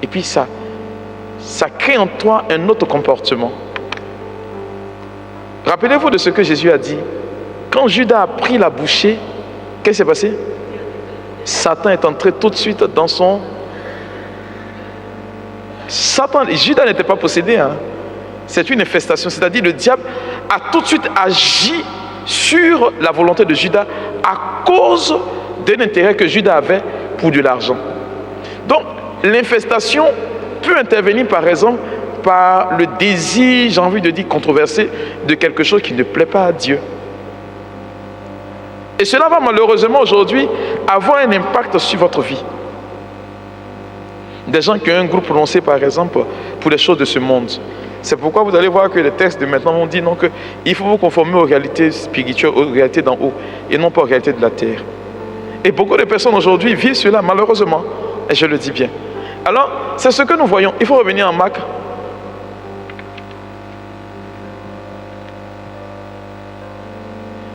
Et puis ça crée en toi un autre comportement. Rappelez-vous de ce que Jésus a dit. Quand Judas a pris la bouchée, qu'est-ce qui s'est passé? Satan est entré tout de suite dans son... Judas n'était pas possédé. C'est une infestation. C'est-à-dire le diable a tout de suite agi sur la volonté de Judas à cause d'un intérêt que Judas avait pour de l'argent. Donc, l'infestation peut intervenir par exemple par le désir, j'ai envie de dire controversé, de quelque chose qui ne plaît pas à Dieu. Et cela va malheureusement aujourd'hui avoir un impact sur votre vie. Des gens qui ont un groupe prononcé par exemple pour les choses de ce monde. C'est pourquoi vous allez voir que les textes de maintenant vont dire non, qu'il faut vous conformer aux réalités spirituelles, aux réalités d'en haut et non pas aux réalités de la terre. Et beaucoup de personnes aujourd'hui vivent cela malheureusement, et je le dis bien. Alors, c'est ce que nous voyons. Il faut revenir en Marc.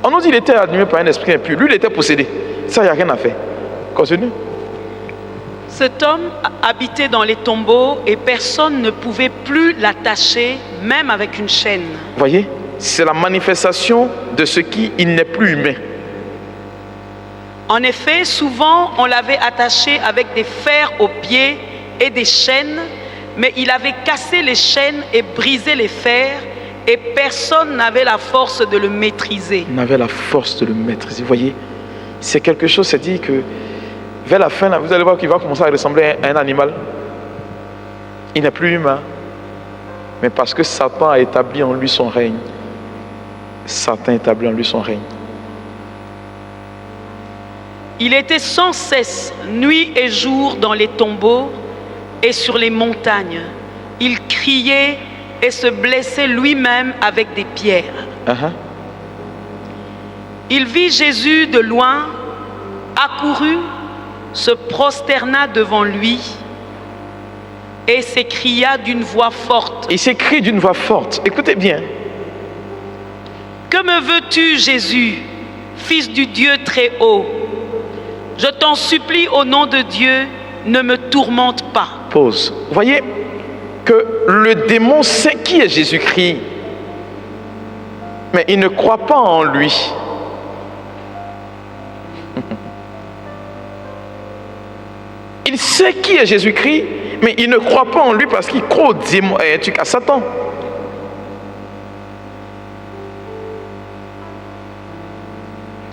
On nous dit qu'il était animé par un esprit impur. Lui, il était possédé. Ça, il n'y a rien à faire. Continue. Cet homme habitait dans les tombeaux et personne ne pouvait plus l'attacher, même avec une chaîne. Voyez, c'est la manifestation de ce qui il n'est plus humain. En effet, souvent on l'avait attaché avec des fers aux pieds et des chaînes, mais il avait cassé les chaînes et brisé les fers et personne n'avait la force de le maîtriser. N'avait la force de le maîtriser. Vous voyez, c'est quelque chose, c'est dit que vers la fin, là, vous allez voir qu'il va commencer à ressembler à un animal. Il n'est plus humain. Mais parce que Satan a établi en lui son règne. Satan a établi en lui son règne. Il était sans cesse, nuit et jour, dans les tombeaux et sur les montagnes. Il criait et se blessait lui-même avec des pierres. Il vit Jésus de loin, accourut, se prosterna devant lui et s'écria d'une voix forte. Il s'écrie d'une voix forte. Écoutez bien. Que me veux-tu, Jésus, fils du Dieu très haut? Je t'en supplie au nom de Dieu, ne me tourmente pas. Pause. Voyez que le démon sait qui est Jésus-Christ, mais il ne croit pas en lui. Il sait qui est Jésus-Christ, mais il ne croit pas en lui parce qu'il croit au démon, à Satan.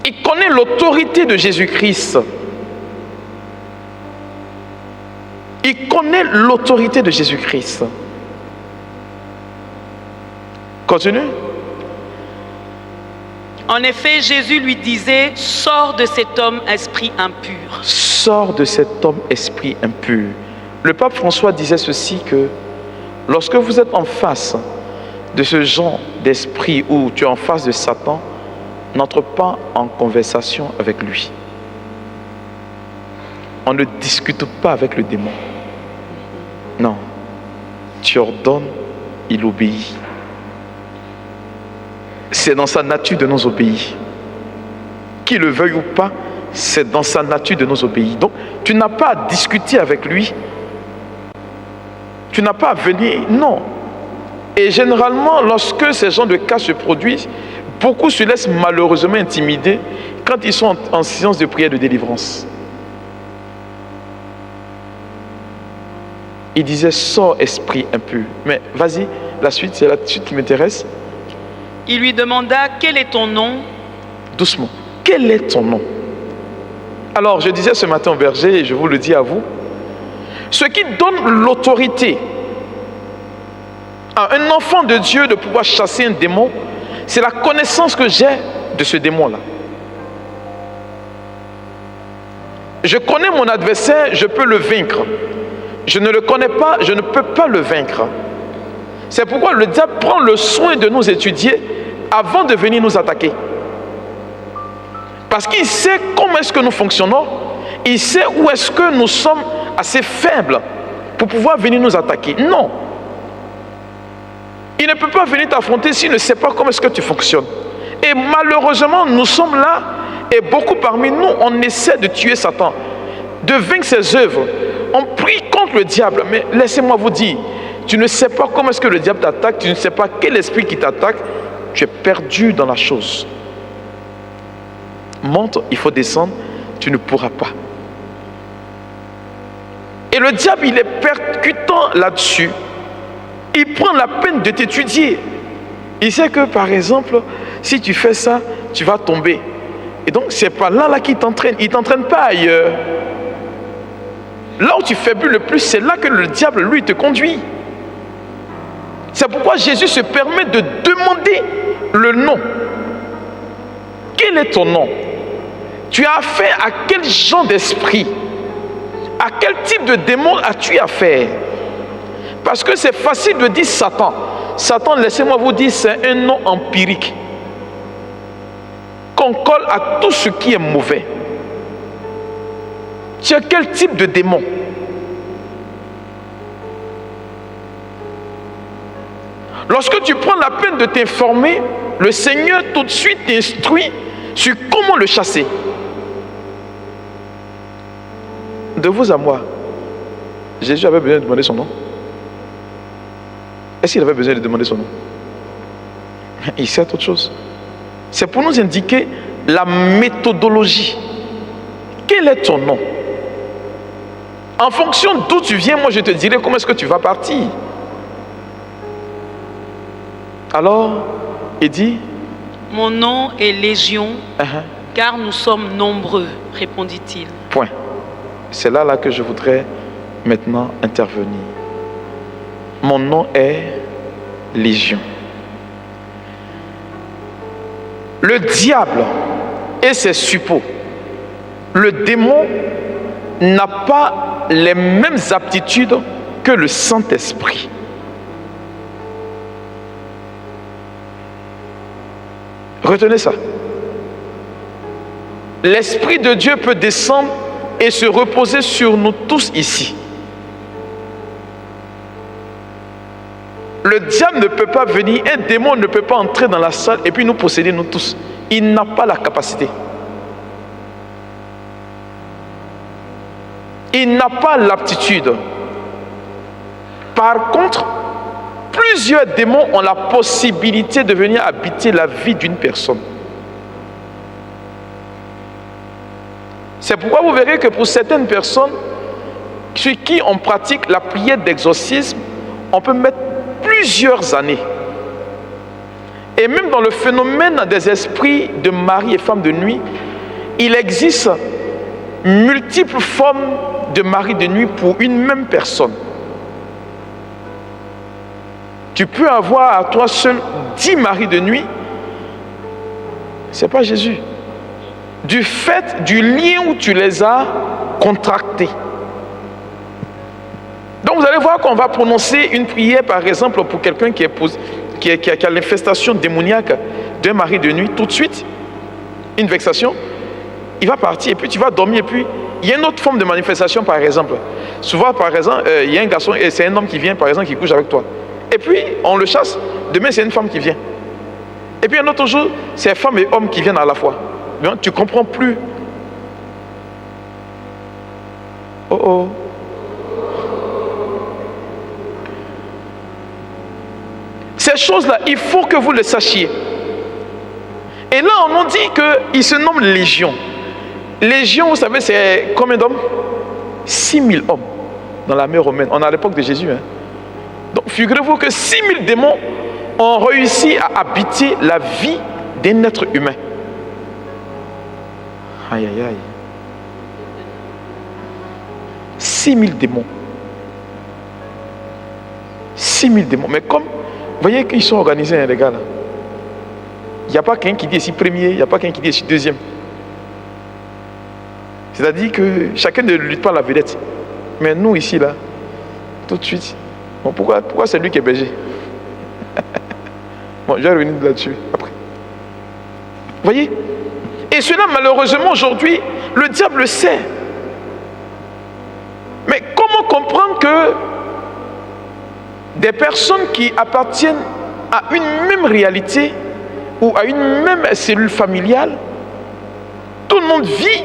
Il connaît l'autorité de Jésus-Christ. Il connaît l'autorité de Jésus-Christ. Continue. En effet, Jésus lui disait, sors de cet homme, esprit impur. Sors de cet homme, esprit impur. Le pape François disait ceci, que lorsque vous êtes en face de ce genre d'esprit où tu es en face de Satan, n'entre pas en conversation avec lui. On ne discute pas avec le démon. Non. Tu ordonnes, il obéit. C'est dans sa nature de nous obéir. Qu'il le veuille ou pas, c'est dans sa nature de nous obéir. Donc, tu n'as pas à discuter avec lui. Tu n'as pas à venir. Non. Et généralement, lorsque ces genres de cas se produisent, beaucoup se laissent malheureusement intimider quand ils sont en séance de prière de délivrance. Il disait, sors esprit impur. Mais vas-y, la suite, c'est la suite qui m'intéresse. Il lui demanda, quel est ton nom? Doucement. Quel est ton nom? Alors, je disais ce matin au berger, et je vous le dis à vous, ce qui donne l'autorité à un enfant de Dieu de pouvoir chasser un démon, c'est la connaissance que j'ai de ce démon-là. Je connais mon adversaire, je peux le vaincre. Je ne le connais pas, je ne peux pas le vaincre. C'est pourquoi le diable prend le soin de nous étudier avant de venir nous attaquer. Parce qu'il sait comment est-ce que nous fonctionnons, il sait où est-ce que nous sommes assez faibles pour pouvoir venir nous attaquer. Non. Il ne peut pas venir t'affronter s'il ne sait pas comment est-ce que tu fonctionnes. Et malheureusement, nous sommes là et beaucoup parmi nous, on essaie de tuer Satan, de vaincre ses œuvres. On prie contre le diable, mais laissez-moi vous dire, tu ne sais pas comment est-ce que le diable t'attaque, tu ne sais pas quel esprit qui t'attaque, tu es perdu dans la chose. Monte, il faut descendre, tu ne pourras pas. Et le diable, il est percutant là-dessus. Il prend la peine de t'étudier. Il sait que, par exemple, si tu fais ça, tu vas tomber. Et donc, c'est pas là qu'il t'entraîne. Il ne t'entraîne pas ailleurs. Là où tu faibles le plus, c'est là que le diable, lui, te conduit. C'est pourquoi Jésus se permet de demander le nom. Quel est ton nom? Tu as affaire à quel genre d'esprit? À quel type de démon as-tu affaire? Parce que c'est facile de dire Satan. Satan, laissez-moi vous dire, c'est un nom empirique qu'on colle à tout ce qui est mauvais. Tu as quel type de démon? Lorsque tu prends la peine de t'informer, le Seigneur tout de suite t'instruit sur comment le chasser. De vous à moi, Jésus avait besoin de demander son nom? Est-ce qu'il avait besoin de demander son nom? Il sait autre chose. C'est pour nous indiquer la méthodologie. Quel est ton nom? En fonction d'où tu viens, moi je te dirai comment est-ce que tu vas partir. Alors, il dit, mon nom est Légion, car nous sommes nombreux, répondit-il. Point. C'est là que je voudrais maintenant intervenir. Mon nom est Légion. Le diable et ses suppôts, le démon n'a pas les mêmes aptitudes que le Saint-Esprit. Retenez ça. L'Esprit de Dieu peut descendre et se reposer sur nous tous ici. Le diable ne peut pas venir, un démon ne peut pas entrer dans la salle et puis nous posséder nous tous. Il n'a pas la capacité. Il n'a pas l'aptitude. Par contre, plusieurs démons ont la possibilité de venir habiter la vie d'une personne. C'est pourquoi vous verrez que pour certaines personnes sur qui on pratique la prière d'exorcisme, on peut mettre plusieurs années. Et même dans le phénomène des esprits de mari et femme de nuit, il existe multiples formes de mari de nuit pour une même personne. Tu peux avoir à toi seul 10 maris de nuit. Ce n'est pas Jésus. Du fait du lien où tu les as contractés. Donc vous allez voir qu'on va prononcer une prière, par exemple, pour quelqu'un qui a l'infestation démoniaque d'un mari de nuit, tout de suite, une vexation, il va partir et puis tu vas dormir et puis il y a une autre forme de manifestation, par exemple. Souvent, par exemple, il y a un garçon et c'est un homme qui vient, par exemple, qui couche avec toi. Et puis, on le chasse. Demain, c'est une femme qui vient. Et puis, un autre jour, c'est femme et homme qui viennent à la fois. Mais tu ne comprends plus. Oh oh. Ces choses-là, il faut que vous le sachiez. Et là, on nous dit qu'il se nomme Légion. Légion, vous savez, c'est combien d'hommes? 6000 hommes dans l'armée romaine. On est à l'époque de Jésus. Donc, figurez-vous que 6000 démons ont réussi à habiter la vie d'un être humain. Aïe, aïe, aïe. 6000 démons. 6000 démons. Mais comme, vous voyez qu'ils sont organisés, les gars, là. Il n'y a pas quelqu'un qui dit ici premier, il n'y a pas quelqu'un qui dit ici deuxième. C'est-à-dire que chacun ne lutte pas la vedette. Mais nous, ici, là, tout de suite, bon, pourquoi c'est lui qui est berger? Bon, je vais revenir là-dessus après. Vous voyez? Et cela, malheureusement, aujourd'hui, le diable le sait. Mais comment comprendre que des personnes qui appartiennent à une même réalité ou à une même cellule familiale, tout le monde vit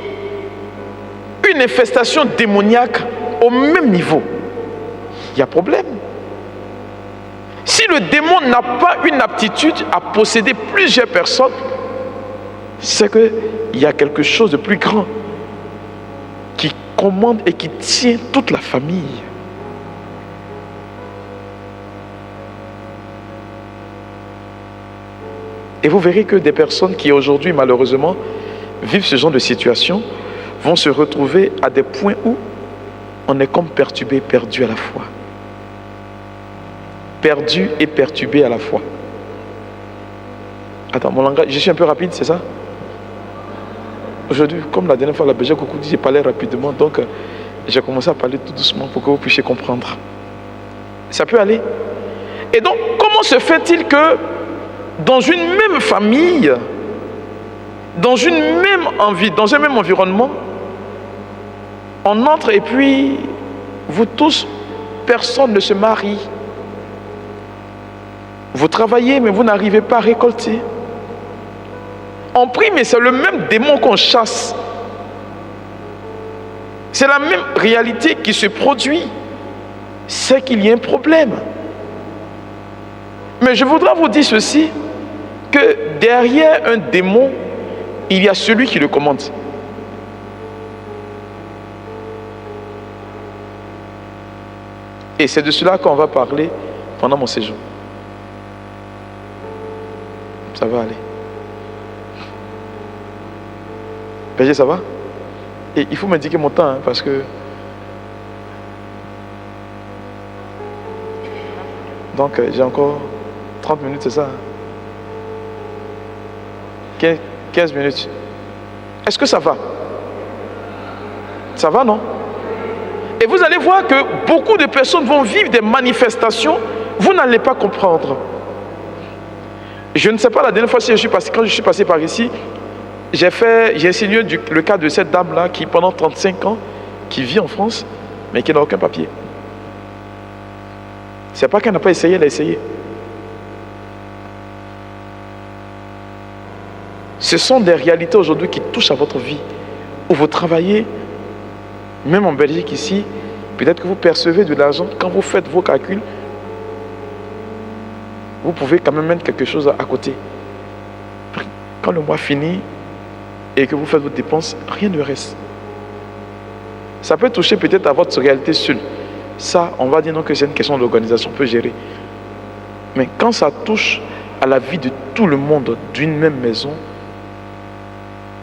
une infestation démoniaque au même niveau? Il y a problème. Si le démon n'a pas une aptitude à posséder plusieurs personnes, c'est qu'il y a quelque chose de plus grand qui commande et qui tient toute la famille. Et vous verrez que des personnes qui aujourd'hui, malheureusement, vivent ce genre de situation, vont se retrouver à des points où on est comme perturbé, perdu à la fois. Perdu et perturbé à la fois. Attends, mon langage, je suis un peu rapide, c'est ça? Aujourd'hui, comme la dernière fois, la bergère Coucou dit, j'ai parlé rapidement, donc j'ai commencé à parler tout doucement pour que vous puissiez comprendre. Ça peut aller. Et donc, comment se fait-il que dans une même famille, dans un même environnement, on entre et puis, vous tous, personne ne se marie. Vous travaillez, mais vous n'arrivez pas à récolter. On prie, mais c'est le même démon qu'on chasse. C'est la même réalité qui se produit. c'est qu'il y a un problème. Mais je voudrais vous dire ceci, que derrière un démon, il y a celui qui le commande. Et c'est de cela qu'on va parler pendant mon séjour. Ça va aller. Berger, ça va? Et il faut m'indiquer mon temps, hein, parce que... Donc, j'ai encore 30 minutes, c'est ça? 15 minutes. Est-ce que ça va? Ça va, non? Et vous allez voir que beaucoup de personnes vont vivre des manifestations, vous n'allez pas comprendre. Je ne sais pas, la dernière fois, quand je suis passé par ici, j'ai enseigné le cas de cette dame-là qui, pendant 35 ans, qui vit en France, mais qui n'a aucun papier. C'est pas qu'elle n'a pas essayé, elle a essayé. Ce sont des réalités aujourd'hui qui touchent à votre vie, où vous travaillez, même en Belgique ici, peut-être que vous percevez de l'argent, quand vous faites vos calculs, vous pouvez quand même mettre quelque chose à côté. Quand le mois finit et que vous faites vos dépenses, rien ne reste. Ça peut toucher peut-être à votre réalité seule. Ça, on va dire non que c'est une question d'organisation, on peut gérer. Mais quand ça touche à la vie de tout le monde d'une même maison,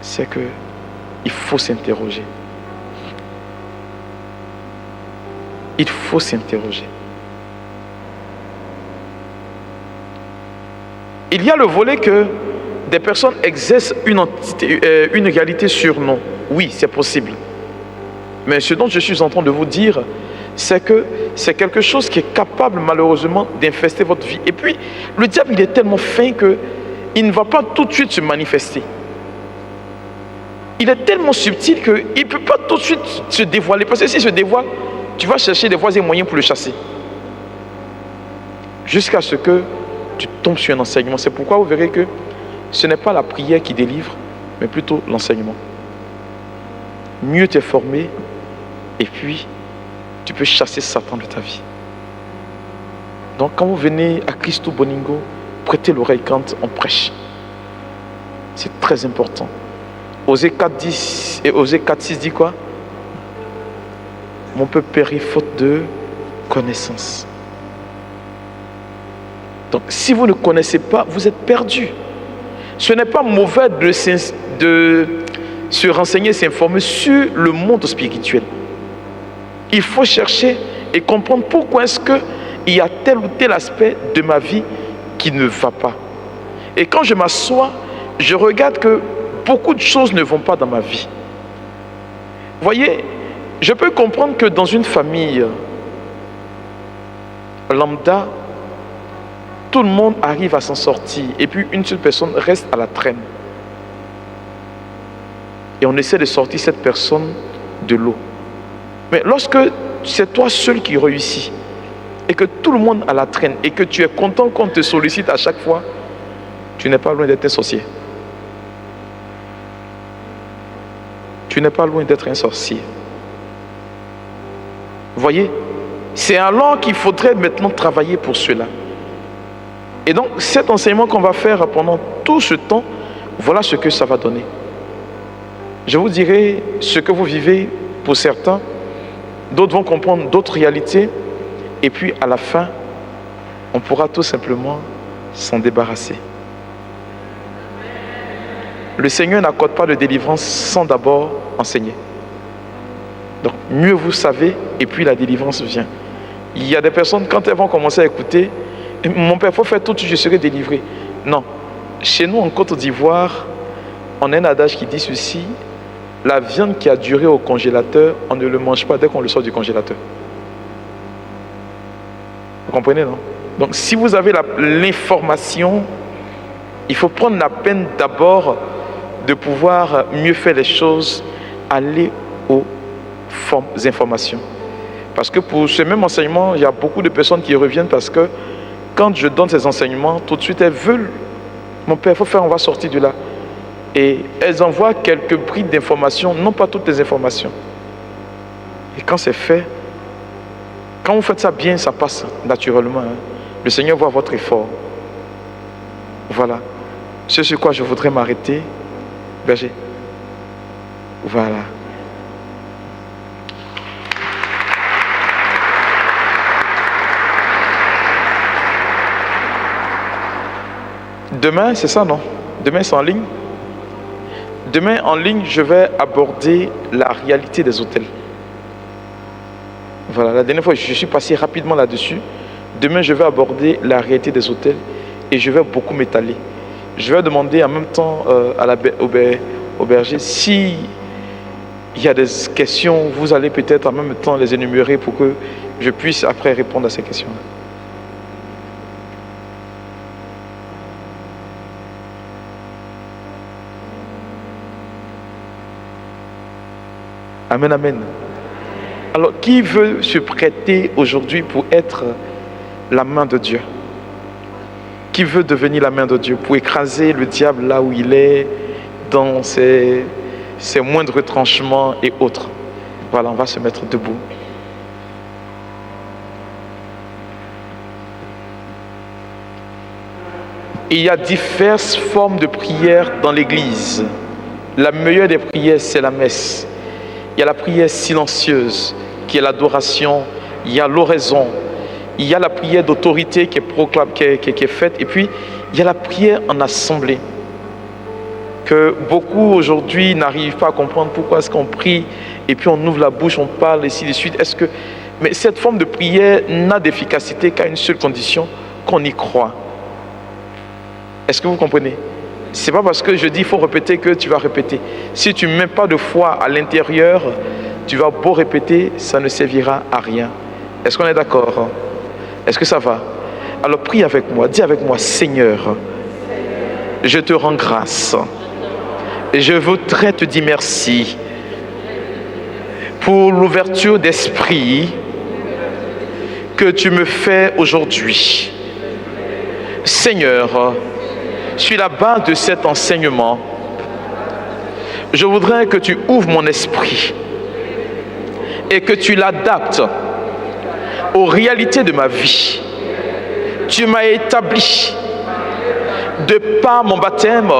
c'est que il faut s'interroger. Il faut s'interroger. Il y a le volet que des personnes exercent une égalité sur nous. Oui, c'est possible. Mais ce dont je suis en train de vous dire, c'est que c'est quelque chose qui est capable malheureusement d'infester votre vie. Et puis, le diable, il est tellement fin qu'il ne va pas tout de suite se manifester. Il est tellement subtil qu'il ne peut pas tout de suite se dévoiler. Parce que s'il se dévoile, tu vas chercher des voies et moyens pour le chasser. Jusqu'à ce que tu tombes sur un enseignement. C'est pourquoi vous verrez que ce n'est pas la prière qui délivre, mais plutôt l'enseignement. Mieux t'es formé, et puis tu peux chasser Satan de ta vie. Donc quand vous venez à Christo Boningo, prêtez l'oreille quand on prêche. C'est très important. Osée 4.10 et Osée 4.6 dit quoi? Mon peuple périt faute de connaissance. Donc si vous ne connaissez pas, vous êtes perdu. Ce n'est pas mauvais de se renseigner, s'informer sur le monde spirituel. Il faut chercher et comprendre pourquoi est-ce qu'il y a tel ou tel aspect de ma vie qui ne va pas. Et quand je m'assois, je regarde que beaucoup de choses ne vont pas dans ma vie. Vous voyez, je peux comprendre que dans une famille lambda, tout le monde arrive à s'en sortir et puis une seule personne reste à la traîne. Et on essaie de sortir cette personne de l'eau. Mais lorsque c'est toi seul qui réussis et que tout le monde à la traîne et que tu es content qu'on te sollicite à chaque fois, tu n'es pas loin d'être un sorcier. Tu n'es pas loin d'être un sorcier. Vous voyez, c'est alors qu'il faudrait maintenant travailler pour cela. Et donc, cet enseignement qu'on va faire pendant tout ce temps, voilà ce que ça va donner. Je vous dirai ce que vous vivez pour certains, d'autres vont comprendre d'autres réalités, et puis à la fin, on pourra tout simplement s'en débarrasser. Le Seigneur n'accorde pas de délivrance sans d'abord enseigner. Donc, mieux vous savez, et puis la délivrance vient. Il y a des personnes, quand elles vont commencer à écouter, mon père, il faut faire tout de suite, je serai délivré. Non. Chez nous, en Côte d'Ivoire, on a un adage qui dit ceci: la viande qui a duré au congélateur, on ne le mange pas dès qu'on le sort du congélateur. Vous comprenez, non? Donc, si vous avez l'information, il faut prendre la peine d'abord de pouvoir mieux faire les choses, aller aux informations. Parce que pour ce même enseignement, il y a beaucoup de personnes qui reviennent parce que quand je donne ces enseignements, tout de suite elles veulent, mon père, il faut faire, on va sortir de là. Et elles envoient quelques brides d'informations, non pas toutes les informations. Et quand c'est fait, Quand vous faites ça bien, ça passe naturellement. Hein. Le Seigneur voit votre effort. Voilà. C'est sur quoi je voudrais m'arrêter. Berger. Voilà. Demain, c'est ça, non? Demain, c'est en ligne. Demain, en ligne, je vais aborder la réalité des hôtels. Voilà, la dernière fois, je suis passé rapidement là-dessus. Demain, je vais aborder la réalité des hôtels et je vais beaucoup m'étaler. Je vais demander en même temps au berger si il y a des questions, vous allez peut-être en même temps les énumérer pour que je puisse après répondre à ces questions-là. Amen, amen. Alors, qui veut se prêter aujourd'hui pour être la main de Dieu? Qui veut devenir la main de Dieu pour écraser le diable là où il est, dans ses moindres retranchements et autres? Voilà, on va se mettre debout. Il y a diverses formes de prière dans l'Église. La meilleure des prières, c'est la messe. Il y a la prière silencieuse, qui est l'adoration. Il y a l'oraison. Il y a la prière d'autorité qui est faite. Et puis, il y a la prière en assemblée. Que beaucoup aujourd'hui n'arrivent pas à comprendre pourquoi est-ce qu'on prie et puis on ouvre la bouche, on parle et ainsi de suite. Mais cette forme de prière n'a d'efficacité qu'à une seule condition, qu'on y croit. Est-ce que vous comprenez? Ce n'est pas parce que je dis qu'il faut répéter que tu vas répéter. Si tu ne mets pas de foi à l'intérieur, tu vas beau répéter, ça ne servira à rien. Est-ce qu'on est d'accord? Est-ce que ça va? Alors prie avec moi, dis avec moi: Seigneur, je te rends grâce. Et je voudrais te dire merci pour l'ouverture d'esprit que tu me fais aujourd'hui. Seigneur, sur la base de cet enseignement, je voudrais que tu ouvres mon esprit et que tu l'adaptes aux réalités de ma vie. Tu m'as établi de par mon baptême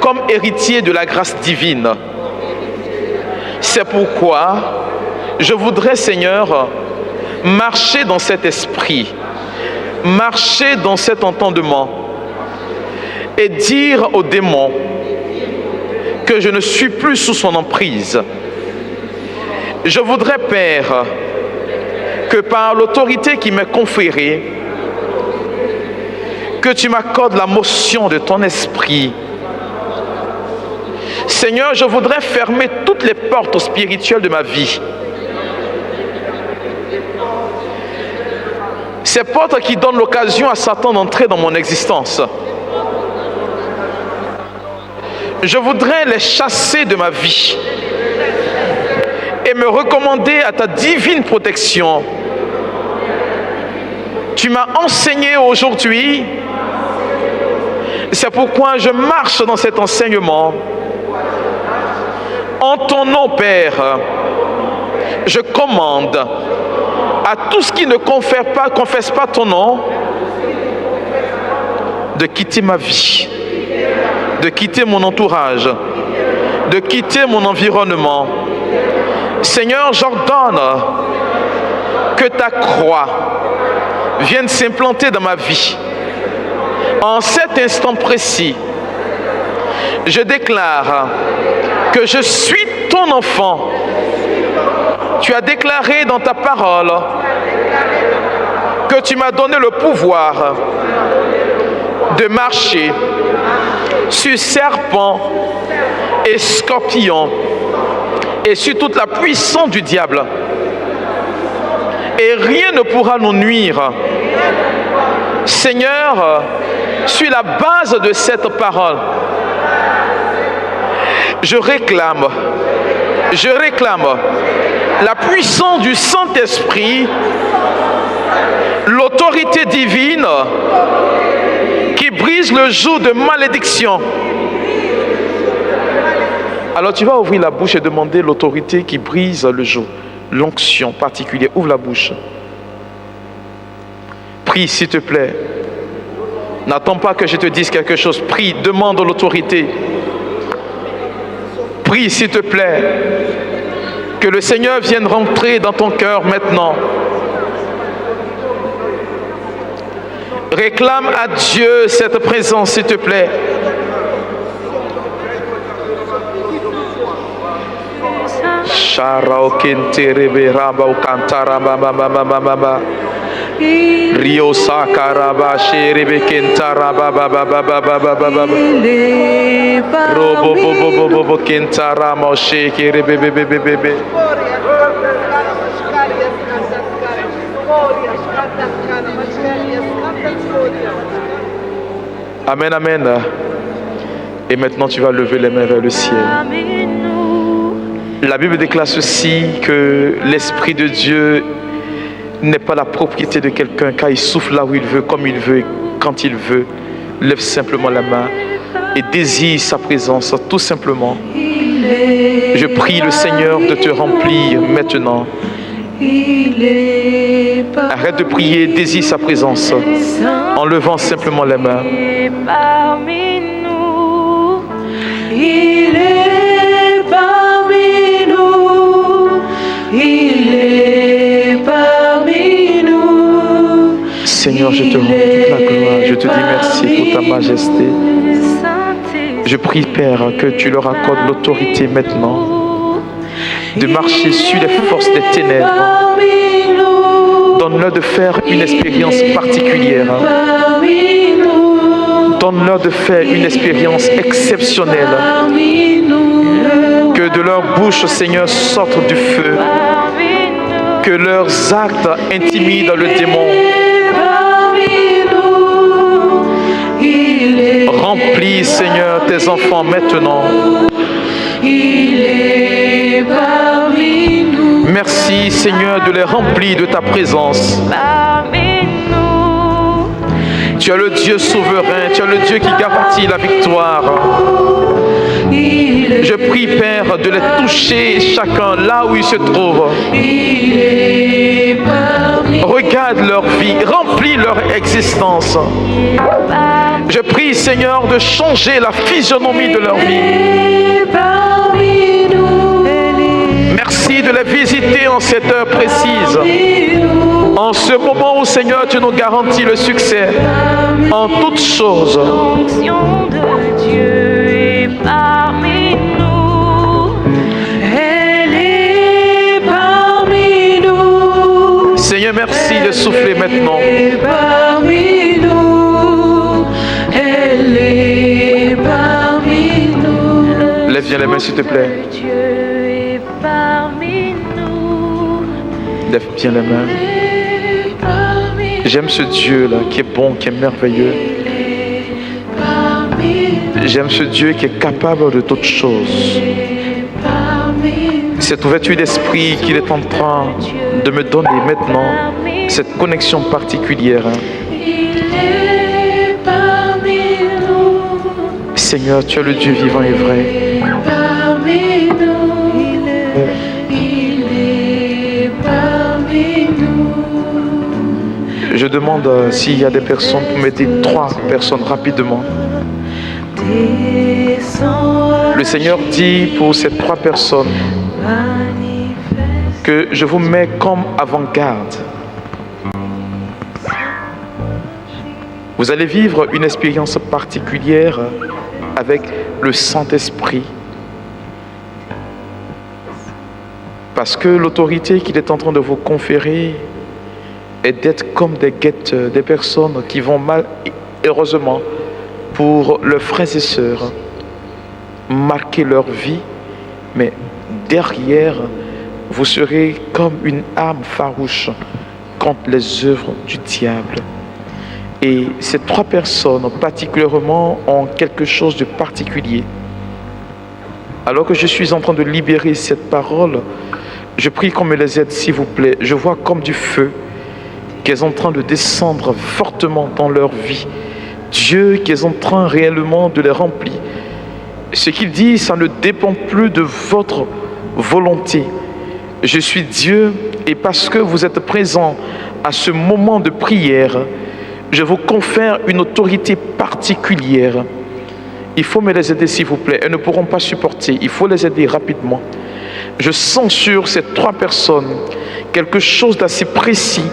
comme héritier de la grâce divine. C'est pourquoi je voudrais, Seigneur, marcher dans cet esprit, marcher dans cet entendement et dire aux démons que je ne suis plus sous son emprise. Je voudrais, Père, que par l'autorité qui m'est conférée, que tu m'accordes la motion de ton esprit. Seigneur, je voudrais fermer toutes les portes spirituelles de ma vie. Ces portes qui donnent l'occasion à Satan d'entrer dans mon existence. Je voudrais les chasser de ma vie et me recommander à ta divine protection. Tu m'as enseigné aujourd'hui, c'est pourquoi je marche dans cet enseignement. En ton nom, Père, je commande à tout ce qui ne confesse pas ton nom de quitter ma vie, de quitter mon entourage, de quitter mon environnement. Seigneur, j'ordonne que ta croix vienne s'implanter dans ma vie. En cet instant précis, je déclare que je suis ton enfant. Tu as déclaré dans ta parole que tu m'as donné le pouvoir de marcher sur serpents et scorpions et sur toute la puissance du diable. Et rien ne pourra nous nuire. Seigneur, sur la base de cette parole, je réclame la puissance du Saint-Esprit, l'autorité divine qui brise le joug de malédiction. Alors tu vas ouvrir la bouche et demander l'autorité qui brise le joug l'onction particulière. Ouvre la bouche. Prie, s'il te plaît. N'attends pas que je te dise quelque chose. Prie, demande l'autorité. Prie, s'il te plaît. Que le Seigneur vienne rentrer dans ton cœur maintenant. Réclame à Dieu cette présence, s'il te plaît. Rio Sakaraba Sherebe Kentara Baba Baba Baba Baba Robo Bobo Bobo Kentara Moshe Kerebe Bebe Bebe. Amen, amen. Et maintenant tu vas lever les mains vers le ciel. La Bible déclare ceci, que l'Esprit de Dieu n'est pas la propriété de quelqu'un, car il souffle là où il veut, comme il veut, quand il veut. Lève simplement la main et désire sa présence, tout simplement. Je prie le Seigneur de te remplir maintenant. Arrête de prier, désire sa présence en levant simplement les mains. Il est parmi nous, il est parmi nous. Seigneur, je te rends toute la gloire, je te dis merci pour ta majesté. Je prie, Père, que tu leur accordes l'autorité maintenant de marcher sur les forces des ténèbres. Donne-leur de faire une expérience particulière. Donne-leur de faire une expérience exceptionnelle. Que de leur bouche, Seigneur, sorte du feu. Que leurs actes intimident le démon. Remplis, Seigneur, tes enfants maintenant. Merci, Seigneur, de les remplir de ta présence. Tu es le Dieu souverain, tu es le Dieu qui garantit la victoire. Je prie, Père, de les toucher chacun là où ils se trouvent. Regarde leur vie, remplis leur existence. Je prie, Seigneur, de changer la physionomie de leur vie. Merci de les visiter en cette heure précise. En ce moment où, Seigneur, tu nous garantis le succès en toutes choses. L'onction de Dieu est parmi nous. Elle est parmi nous. Seigneur, merci de souffler maintenant. Elle est parmi nous. Elle est parmi nous. Lève bien les mains, s'il te plaît. Dieu est parmi nous. Lève bien les mains. J'aime ce Dieu-là qui est bon, qui est merveilleux. J'aime ce Dieu qui est capable de toutes choses. Cette ouverture d'esprit qu'il est en train de me donner maintenant, cette connexion particulière. Seigneur, tu es le Dieu vivant et vrai. Je demande s'il y a des personnes, pour m'aider 3 personnes rapidement. Le Seigneur dit pour ces 3 personnes que je vous mets comme avant-garde. Vous allez vivre une expérience particulière avec le Saint-Esprit. Parce que l'autorité qu'il est en train de vous conférer est d'être comme des guettes, des personnes qui vont mal, heureusement, pour leurs frères et sœurs, marquer leur vie, mais derrière, vous serez comme une arme farouche contre les œuvres du diable. Et ces 3 personnes particulièrement ont quelque chose de particulier. Alors que je suis en train de libérer cette parole, je prie qu'on me les aide, s'il vous plaît. Je vois comme du feu qui est en train de descendre fortement dans leur vie. Dieu qui est en train réellement de les remplir. Ce qu'il dit, ça ne dépend plus de votre volonté, je suis Dieu et parce que vous êtes présents à ce moment de prière, je vous confère une autorité particulière. Il faut me les aider s'il vous plaît. Elles ne pourront pas supporter. Il faut les aider rapidement. Je sens sur ces 3 personnes quelque chose d'assez précis.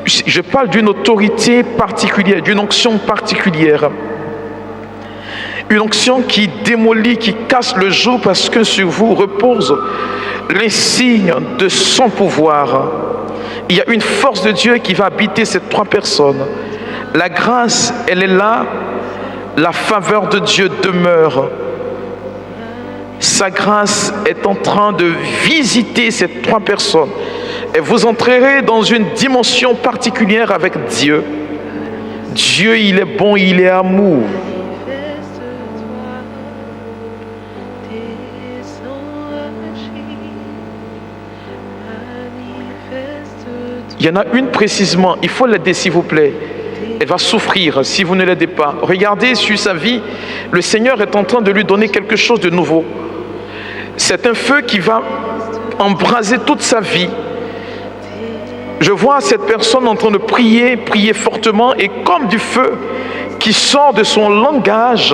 Je parle d'une autorité particulière, d'une onction particulière. Une onction qui démolit, qui casse le joug parce que sur vous repose les signes de son pouvoir. Il y a une force de Dieu qui va habiter ces 3 personnes. La grâce, elle est là. La faveur de Dieu demeure. Sa grâce est en train de visiter ces 3 personnes. Et vous entrerez dans une dimension particulière avec Dieu. Dieu, il est bon, il est amour. Il y en a une précisément, il faut l'aider s'il vous plaît. Elle va souffrir si vous ne l'aidez pas. Regardez sur sa vie, le Seigneur est en train de lui donner quelque chose de nouveau. C'est un feu qui va embraser toute sa vie. Je vois cette personne en train de prier, prier fortement et comme du feu qui sort de son langage,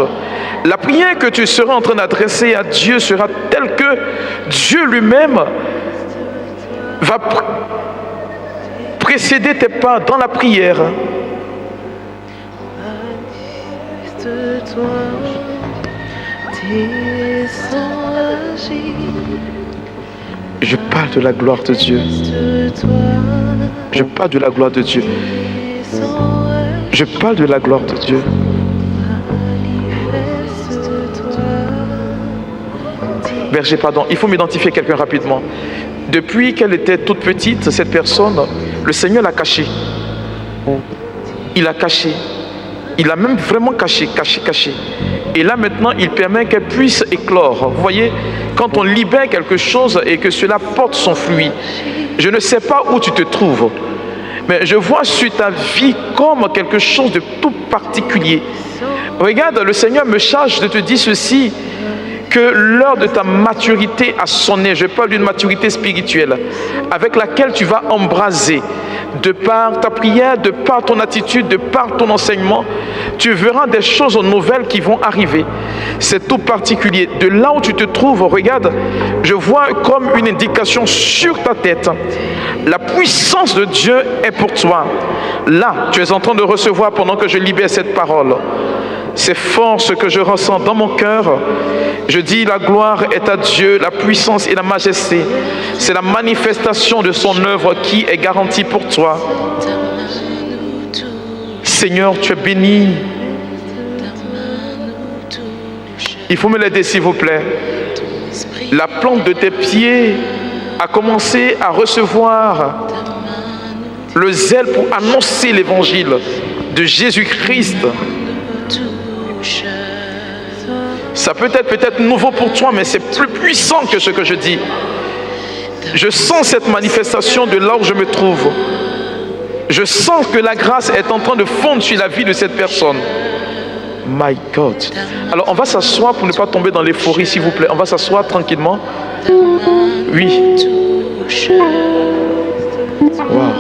la prière que tu seras en train d'adresser à Dieu sera telle que Dieu lui-même va précéder tes pas dans la prière. Je parle de la gloire de Dieu. Je parle de la gloire de Dieu. Je parle de la gloire de Dieu. Berger, pardon, il faut m'identifier quelqu'un rapidement. Depuis qu'elle était toute petite, cette personne, le Seigneur l'a cachée. Il a caché. Il a même vraiment caché. Et là maintenant, il permet qu'elle puisse éclore. Vous voyez, quand on libère quelque chose et que cela porte son fruit, je ne sais pas où tu te trouves, mais je vois sur ta vie comme quelque chose de tout particulier. Regarde, le Seigneur me charge de te dire ceci, que l'heure de ta maturité a sonné. Je parle d'une maturité spirituelle avec laquelle tu vas embraser. De par ta prière, de par ton attitude, de par ton enseignement, tu verras des choses nouvelles qui vont arriver. C'est tout particulier. De là où tu te trouves, regarde, je vois comme une indication sur ta tête. La puissance de Dieu est pour toi. Là, tu es en train de recevoir pendant que je libère cette parole. Ces forces que je ressens dans mon cœur, je dis la gloire est à Dieu, la puissance et la majesté. C'est la manifestation de son œuvre qui est garantie pour toi. Seigneur, tu es béni. Il faut me l'aider s'il vous plaît. La plante de tes pieds a commencé à recevoir le zèle pour annoncer l'évangile de Jésus-Christ. Ça peut être peut-être nouveau pour toi, mais c'est plus puissant que ce que je dis. Je sens cette manifestation de là où je me trouve. Je sens que la grâce est en train de fondre sur la vie de cette personne. My God. Alors on va s'asseoir pour ne pas tomber dans l'euphorie, s'il vous plaît. On va s'asseoir tranquillement. Oui. Wow.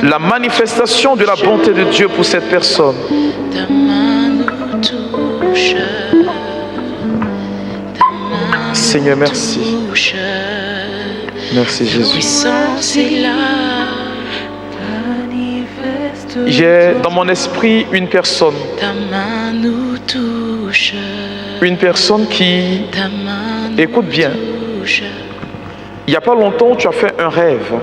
La manifestation de la bonté de Dieu pour cette personne. Seigneur, merci. Merci Jésus. J'ai dans mon esprit une personne. Une personne qui, écoute bien, il n'y a pas longtemps tu as fait un rêve.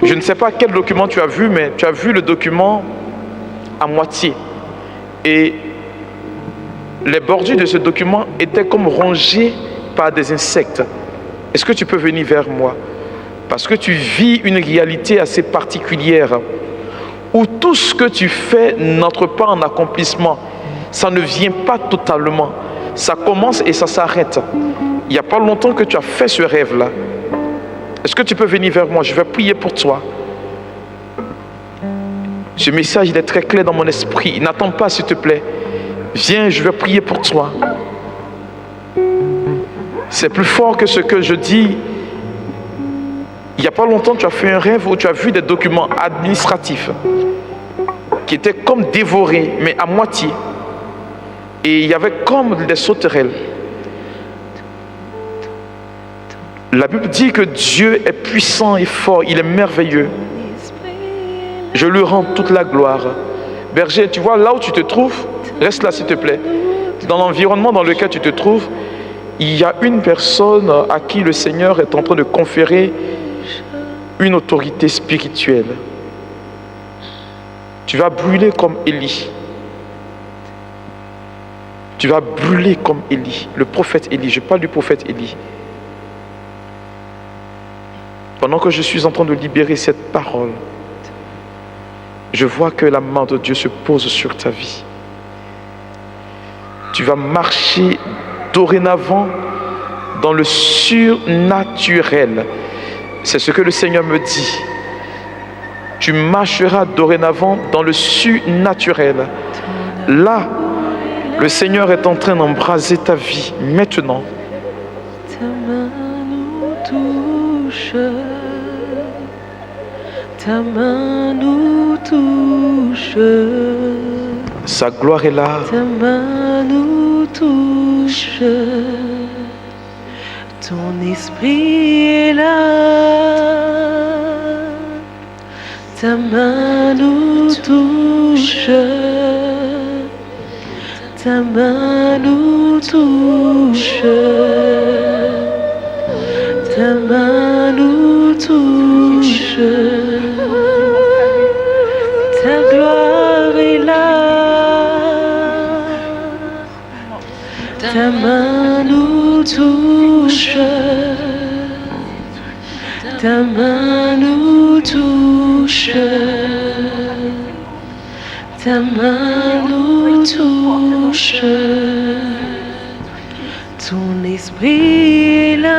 Je ne sais pas quel document tu as vu, mais tu as vu le document à moitié. Et les bordures de ce document étaient comme rongées par des insectes. Est-ce que tu peux venir vers moi? Parce que tu vis une réalité assez particulière où tout ce que tu fais n'entre pas en accomplissement. Ça ne vient pas totalement. Ça commence et ça s'arrête. Il n'y a pas longtemps que tu as fait ce rêve-là. Est-ce que tu peux venir vers moi? Je vais prier pour toi. Ce message, il est très clair dans mon esprit. N'attends pas, s'il te plaît. Viens, je vais prier pour toi. C'est plus fort que ce que je dis. Il n'y a pas longtemps, tu as fait un rêve où tu as vu des documents administratifs qui étaient comme dévorés, mais à moitié. Et il y avait comme des sauterelles. La Bible dit que Dieu est puissant et fort, il est merveilleux. Je lui rends toute la gloire. Berger, tu vois, là où tu te trouves, reste là s'il te plaît. Dans l'environnement dans lequel tu te trouves, il y a une personne à qui le Seigneur est en train de conférer une autorité spirituelle. Tu vas brûler comme Élie. Tu vas brûler comme Élie, le prophète Élie. Je parle du prophète Élie. Pendant que je suis en train de libérer cette parole, je vois que la main de Dieu se pose sur ta vie. Tu vas marcher dorénavant dans le surnaturel. C'est ce que le Seigneur me dit. Tu marcheras dorénavant dans le surnaturel. Là, le Seigneur est en train d'embraser ta vie maintenant. Ta main nous touche. Ta main nous touche. Sa gloire est là. Ta main nous touche. Ton esprit est là. Ta main nous touche. Ta main nous touche. Ta main nous touche. Ta gloire est là. Ta main nous touche. Ta main nous touche. Ta main nous touche. Ton esprit est là.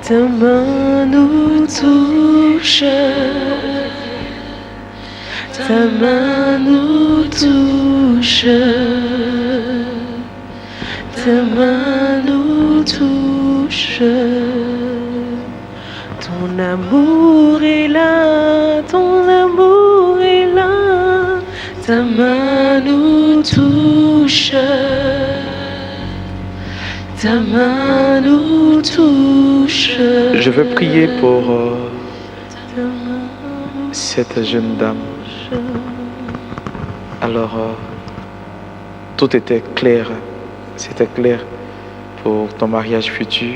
Ta main nous touche. Ta main nous touche. Ta main nous touche. Ton amour est là. Ton amour est là. Ta main nous touche. Ta main nous touche. Je veux prier pour cette jeune dame. Alors, tout était clair. C'était clair pour ton mariage futur.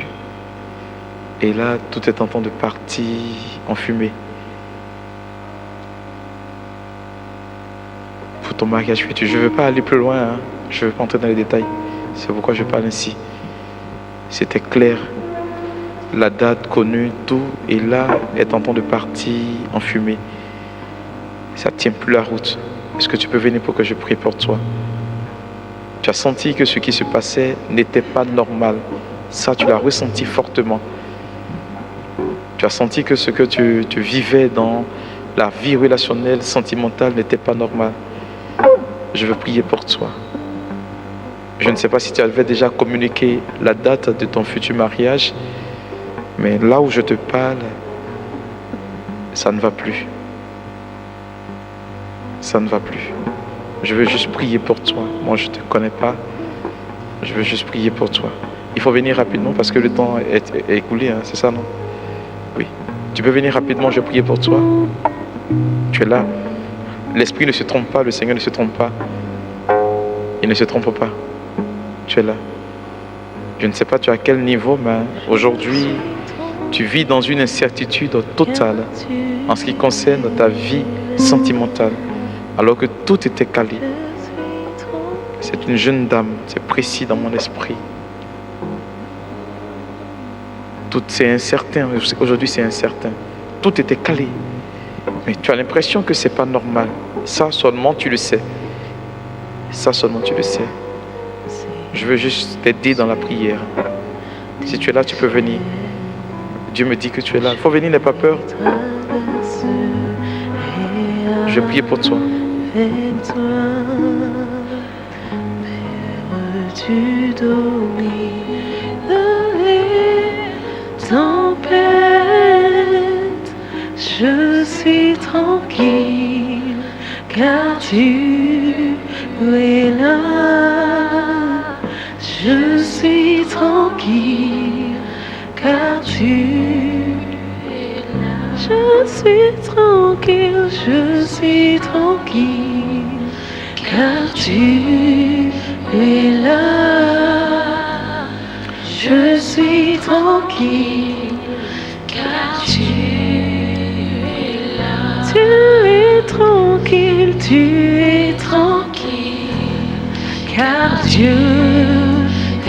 Et là, tout est en train de partir en fumée. Pour ton mariage futur. Je ne veux pas aller plus loin. Hein. Je ne veux pas entrer dans les détails. C'est pourquoi je parle ainsi. C'était clair. La date connue, tout, et là, est en train de partir en fumée. Ça ne tient plus la route. Est-ce que tu peux venir pour que je prie pour toi? Tu as senti que ce qui se passait n'était pas normal. Ça, tu l'as ressenti fortement. Tu as senti que ce que tu vivais dans la vie relationnelle, sentimentale, n'était pas normal. Je veux prier pour toi. Je ne sais pas si tu avais déjà communiqué la date de ton futur mariage, mais là où je te parle, ça ne va plus. Ça ne va plus. Je veux juste prier pour toi. Moi, je ne te connais pas. Je veux juste prier pour toi. Il faut venir rapidement parce que le temps est écoulé, hein, c'est ça, non? Oui. Tu peux venir rapidement, je vais prier pour toi. Tu es là. L'Esprit ne se trompe pas, le Seigneur ne se trompe pas. Il ne se trompe pas. Tu es là. Je ne sais pas tu es à quel niveau, mais aujourd'hui, tu vis dans une incertitude totale en ce qui concerne ta vie sentimentale, alors que tout était calé. C'est une jeune dame, c'est précis dans mon esprit. Tout c'est incertain, aujourd'hui c'est incertain. Tout était calé. Mais tu as l'impression que c'est pas normal. Ça seulement tu le sais. Ça seulement tu le sais. Je veux juste t'aider dans la prière. Si tu es là, tu peux venir. Dieu me dit que tu es là. Il faut venir, n'aie pas peur. Je vais prier pour toi. avec toi. Père, tu domines les tempêtes. Je suis tranquille car tu es là. Je suis tranquille car tu es là. Je suis tranquille, car tu es là. Je suis tranquille car tu es là. Tu es tranquille, car Dieu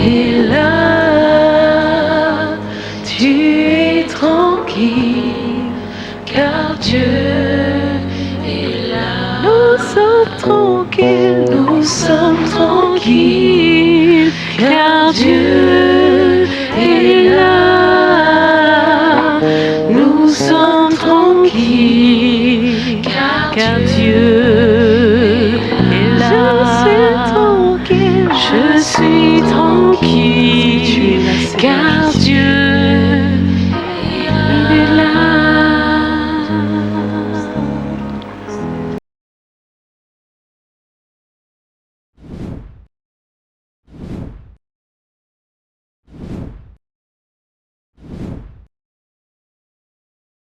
est là. Tu es tranquille, car Dieu est là. Nous sommes tranquilles, car Dieu est là. Nous sommes tranquilles, car Dieu